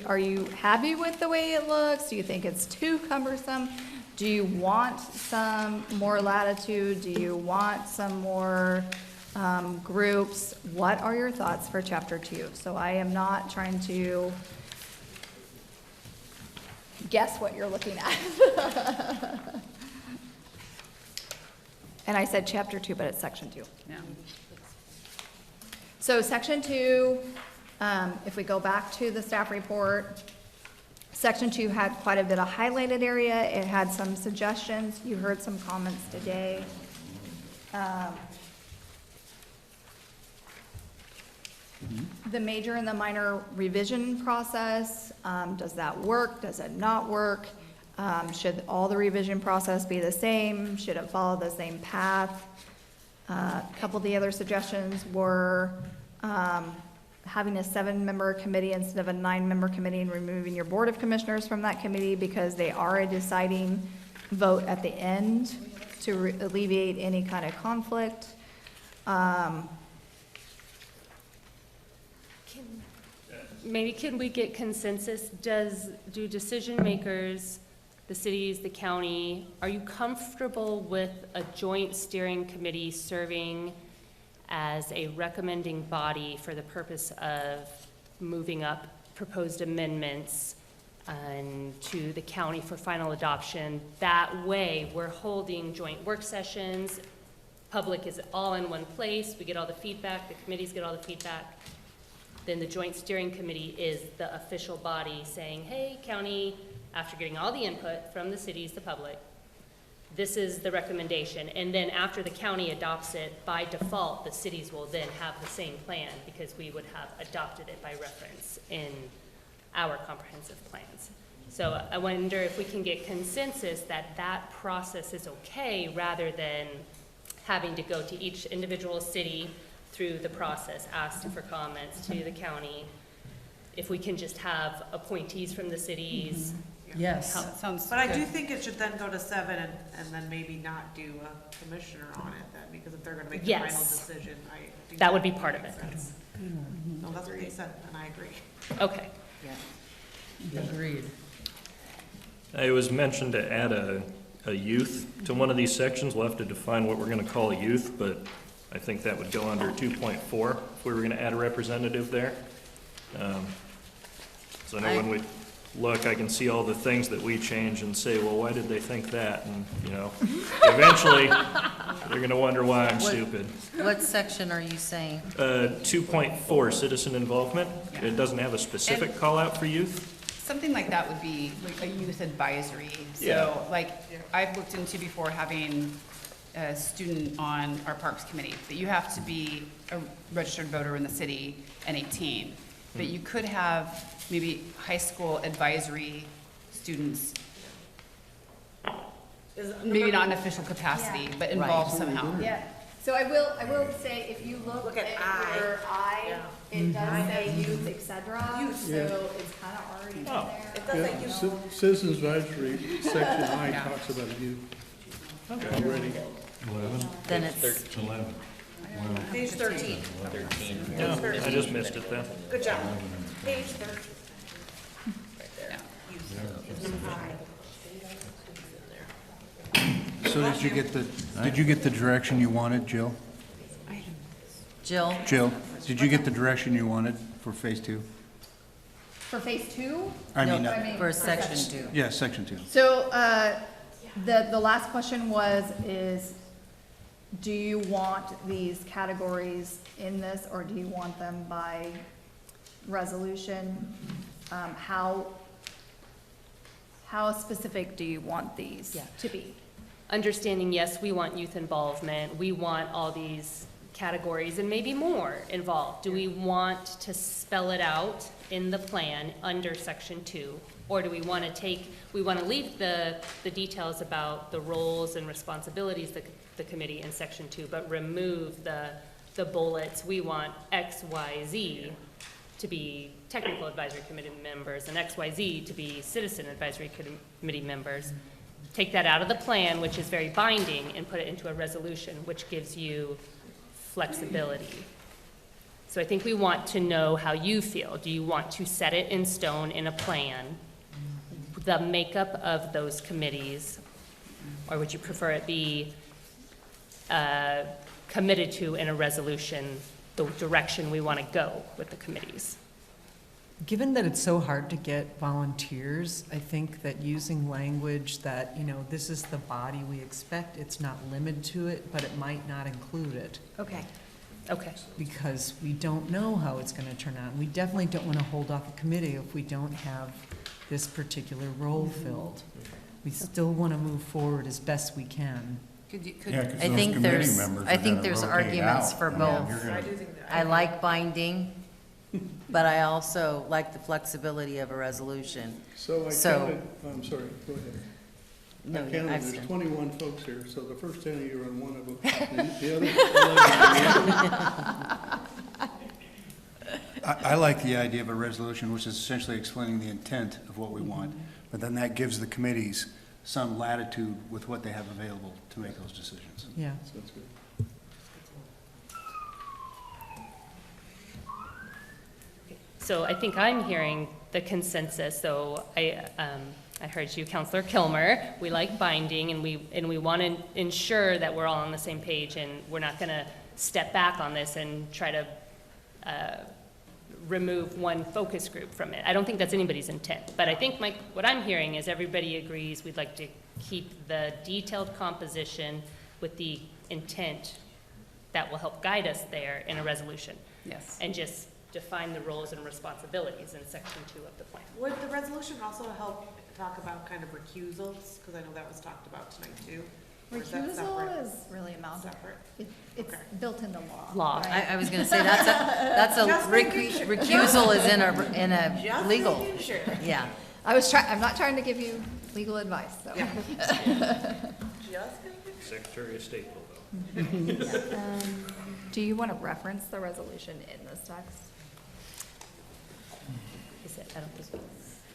Are you happy with the way it looks? Do you think it's too cumbersome? Do you want some more latitude? Do you want some more groups? What are your thoughts for chapter 2? So I am not trying to guess what you're looking at. And I said chapter 2, but it's section 2. Yeah. So section 2, if we go back to the staff report, section 2 had quite a bit of highlighted area. It had some suggestions. You heard some comments today. The major and the minor revision process, does that work? Does it not work? Should all the revision process be the same? Should it follow the same path? A couple of the other suggestions were having a 7-member committee instead of a 9-member committee and removing your Board of Commissioners from that committee because they are a deciding vote at the end to alleviate any kind of conflict. maybe can we get consensus? Do decision makers, the cities, the county, are you comfortable with a joint steering committee serving as a recommending body for the purpose of moving up proposed amendments to the county for final adoption? That way, we're holding joint work sessions, public is all in one place, we get all the feedback, the committees get all the feedback. Then the joint steering committee is the official body saying, hey, county, after getting all the input from the cities, the public, this is the recommendation. And then after the county adopts it, by default, the cities will then have the same plan because we would have adopted it by reference in our comprehensive plans. So I wonder if we can get consensus that that process is okay rather than having to go to each individual city through the process, ask for comments to the county. If we can just have appointees from the cities. Yes. That sounds But I good. do think it should then go to 7 and then maybe not do a commissioner on it then, because if they're gonna make the final Yes. decision, I think. That would be part of it. makes sense. No, that's what they said, and I agree. Okay. Agreed. It was mentioned to add a youth to one of these sections. We'll have to define what we're gonna call a youth, but I think that would go under 2.4 if we were gonna add a representative there. So I know when we look, I can see all the things that we change and say, well, why did they think that? And, you know, eventually, they're gonna wonder why I'm stupid. What section are you saying? 2.4, citizen involvement. It doesn't have a specific call out for youth. Something like that would be like a youth advisory. Yeah. So like, I've looked into before having a student on our Parks Committee, but you have to be a registered voter in the city and 18. But you could have maybe high school advisory students, maybe not in official capacity, but involved somehow. Yeah, so I will say, if you look at your I, it does say youth, et cetera, so Yeah. it's kind of already in there. It does say youth. Citizens advisory, section I talks about youth already. 11? Then it's, 11. Page 13. Yeah, I just missed it then. Good job. Page 13. So did you get the direction you wanted, Jill? Jill? Jill, did you get the direction you wanted for phase 2? For phase 2? I mean, For section 2. yeah, section 2. So, the last question is, do you want these categories in this, or do you want them by resolution? How specific do you want these to be? Understanding, yes, we want youth involvement, we want all these categories and maybe more involved. Do we want to spell it out in the plan under section 2? Or do we want to leave the details about the roles and responsibilities of the committee in section 2, but remove the bullets, we want X, Y, Z to be technical advisory committee members and X, Y, Z to be citizen advisory committee members? Take that out of the plan, which is very binding, and put it into a resolution, which gives you flexibility. So I think we want to know how you feel. Do you want to set it in stone in a plan, the makeup of those committees, or would you prefer it be committed to in a resolution, the direction we want to go with the committees? Given that it's so hard to get volunteers, I think that using language that, this is the body we expect, it's not limited to it, but it might not include it. Okay. Okay. Because we don't know how it's gonna turn out. We definitely don't wanna hold off a committee if we don't have this particular role filled. We still wanna move forward as best we can. I think there's arguments for both. I like binding, but I also like the flexibility of a resolution. So I counted, I'm sorry, go ahead. No, I counted, I've there's done. 21 folks here, so the first 10 of you are on one of them. And the other 11 I like the idea of a resolution, which is essentially explaining the intent of what we want, but then that gives the committees some latitude with what they have available to make those decisions. Yeah. That's good. So I think I'm hearing the consensus, so I heard you, Counselor Kilmer, we like binding, and we want to ensure that we're all on the same page, and we're not going to step back on this and try to remove one focus group from it. I don't think that's anybody's intent, but I think what I'm hearing is everybody agrees we'd like to keep the detailed composition with the intent that will help guide us there in a resolution. Yes. And just define the roles and responsibilities in section 2 of the plan. Would the resolution also help talk about kind of recusals? Because I know that was talked about tonight too. Or is that Recusal separate? is really a mountain. Separate. It's built into law. Law. right? I was gonna say, that's a Just making sure. recusal is in a Just legal. making sure. Yeah. I'm not trying to give you legal advice, so. Just making Secretary of State will though. Do you want to reference the resolution in this text? Is it, I don't think,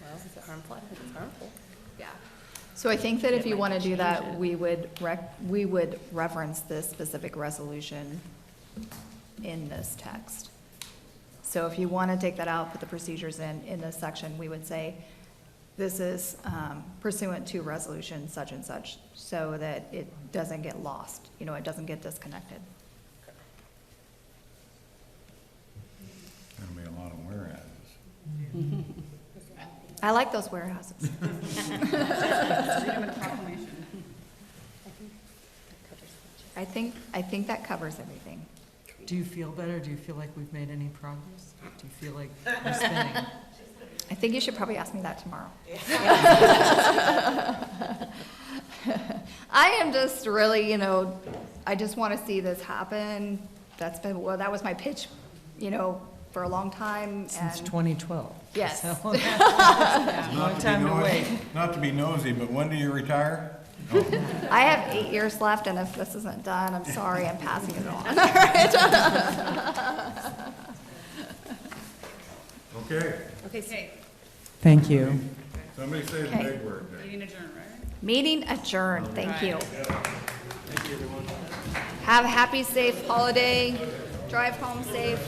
well, is it harmful? I don't think it's harmful. Yeah. So I think that if It you might want to do change that, it. we would reference this specific resolution in this text. So if you want to take that out, put the procedures in this section, we would say, this is pursuant to resolution such and such, so that it doesn't get lost, it doesn't get disconnected. There'll be a lot of warehouses. I like those warehouses. I think that covers everything. Do you feel better? Do you feel like we've made any progress? Do you feel like we're spinning? I think you should probably ask me that tomorrow. I am just really, I just want to see this happen. That was my pitch, for a long time. Since and 2012. Yes. So- Not Long to be time to nosy- wait. Not to be nosy, but when do you retire? I have 8 years left, and if this isn't done, I'm sorry, I'm passing it on. Okay. Okay. Thank you. Somebody say the Okay. big word there. Meeting adjourned, right? Meeting adjourned. Thank you. Thank you, everyone. Have a happy, safe holiday. Drive home safe.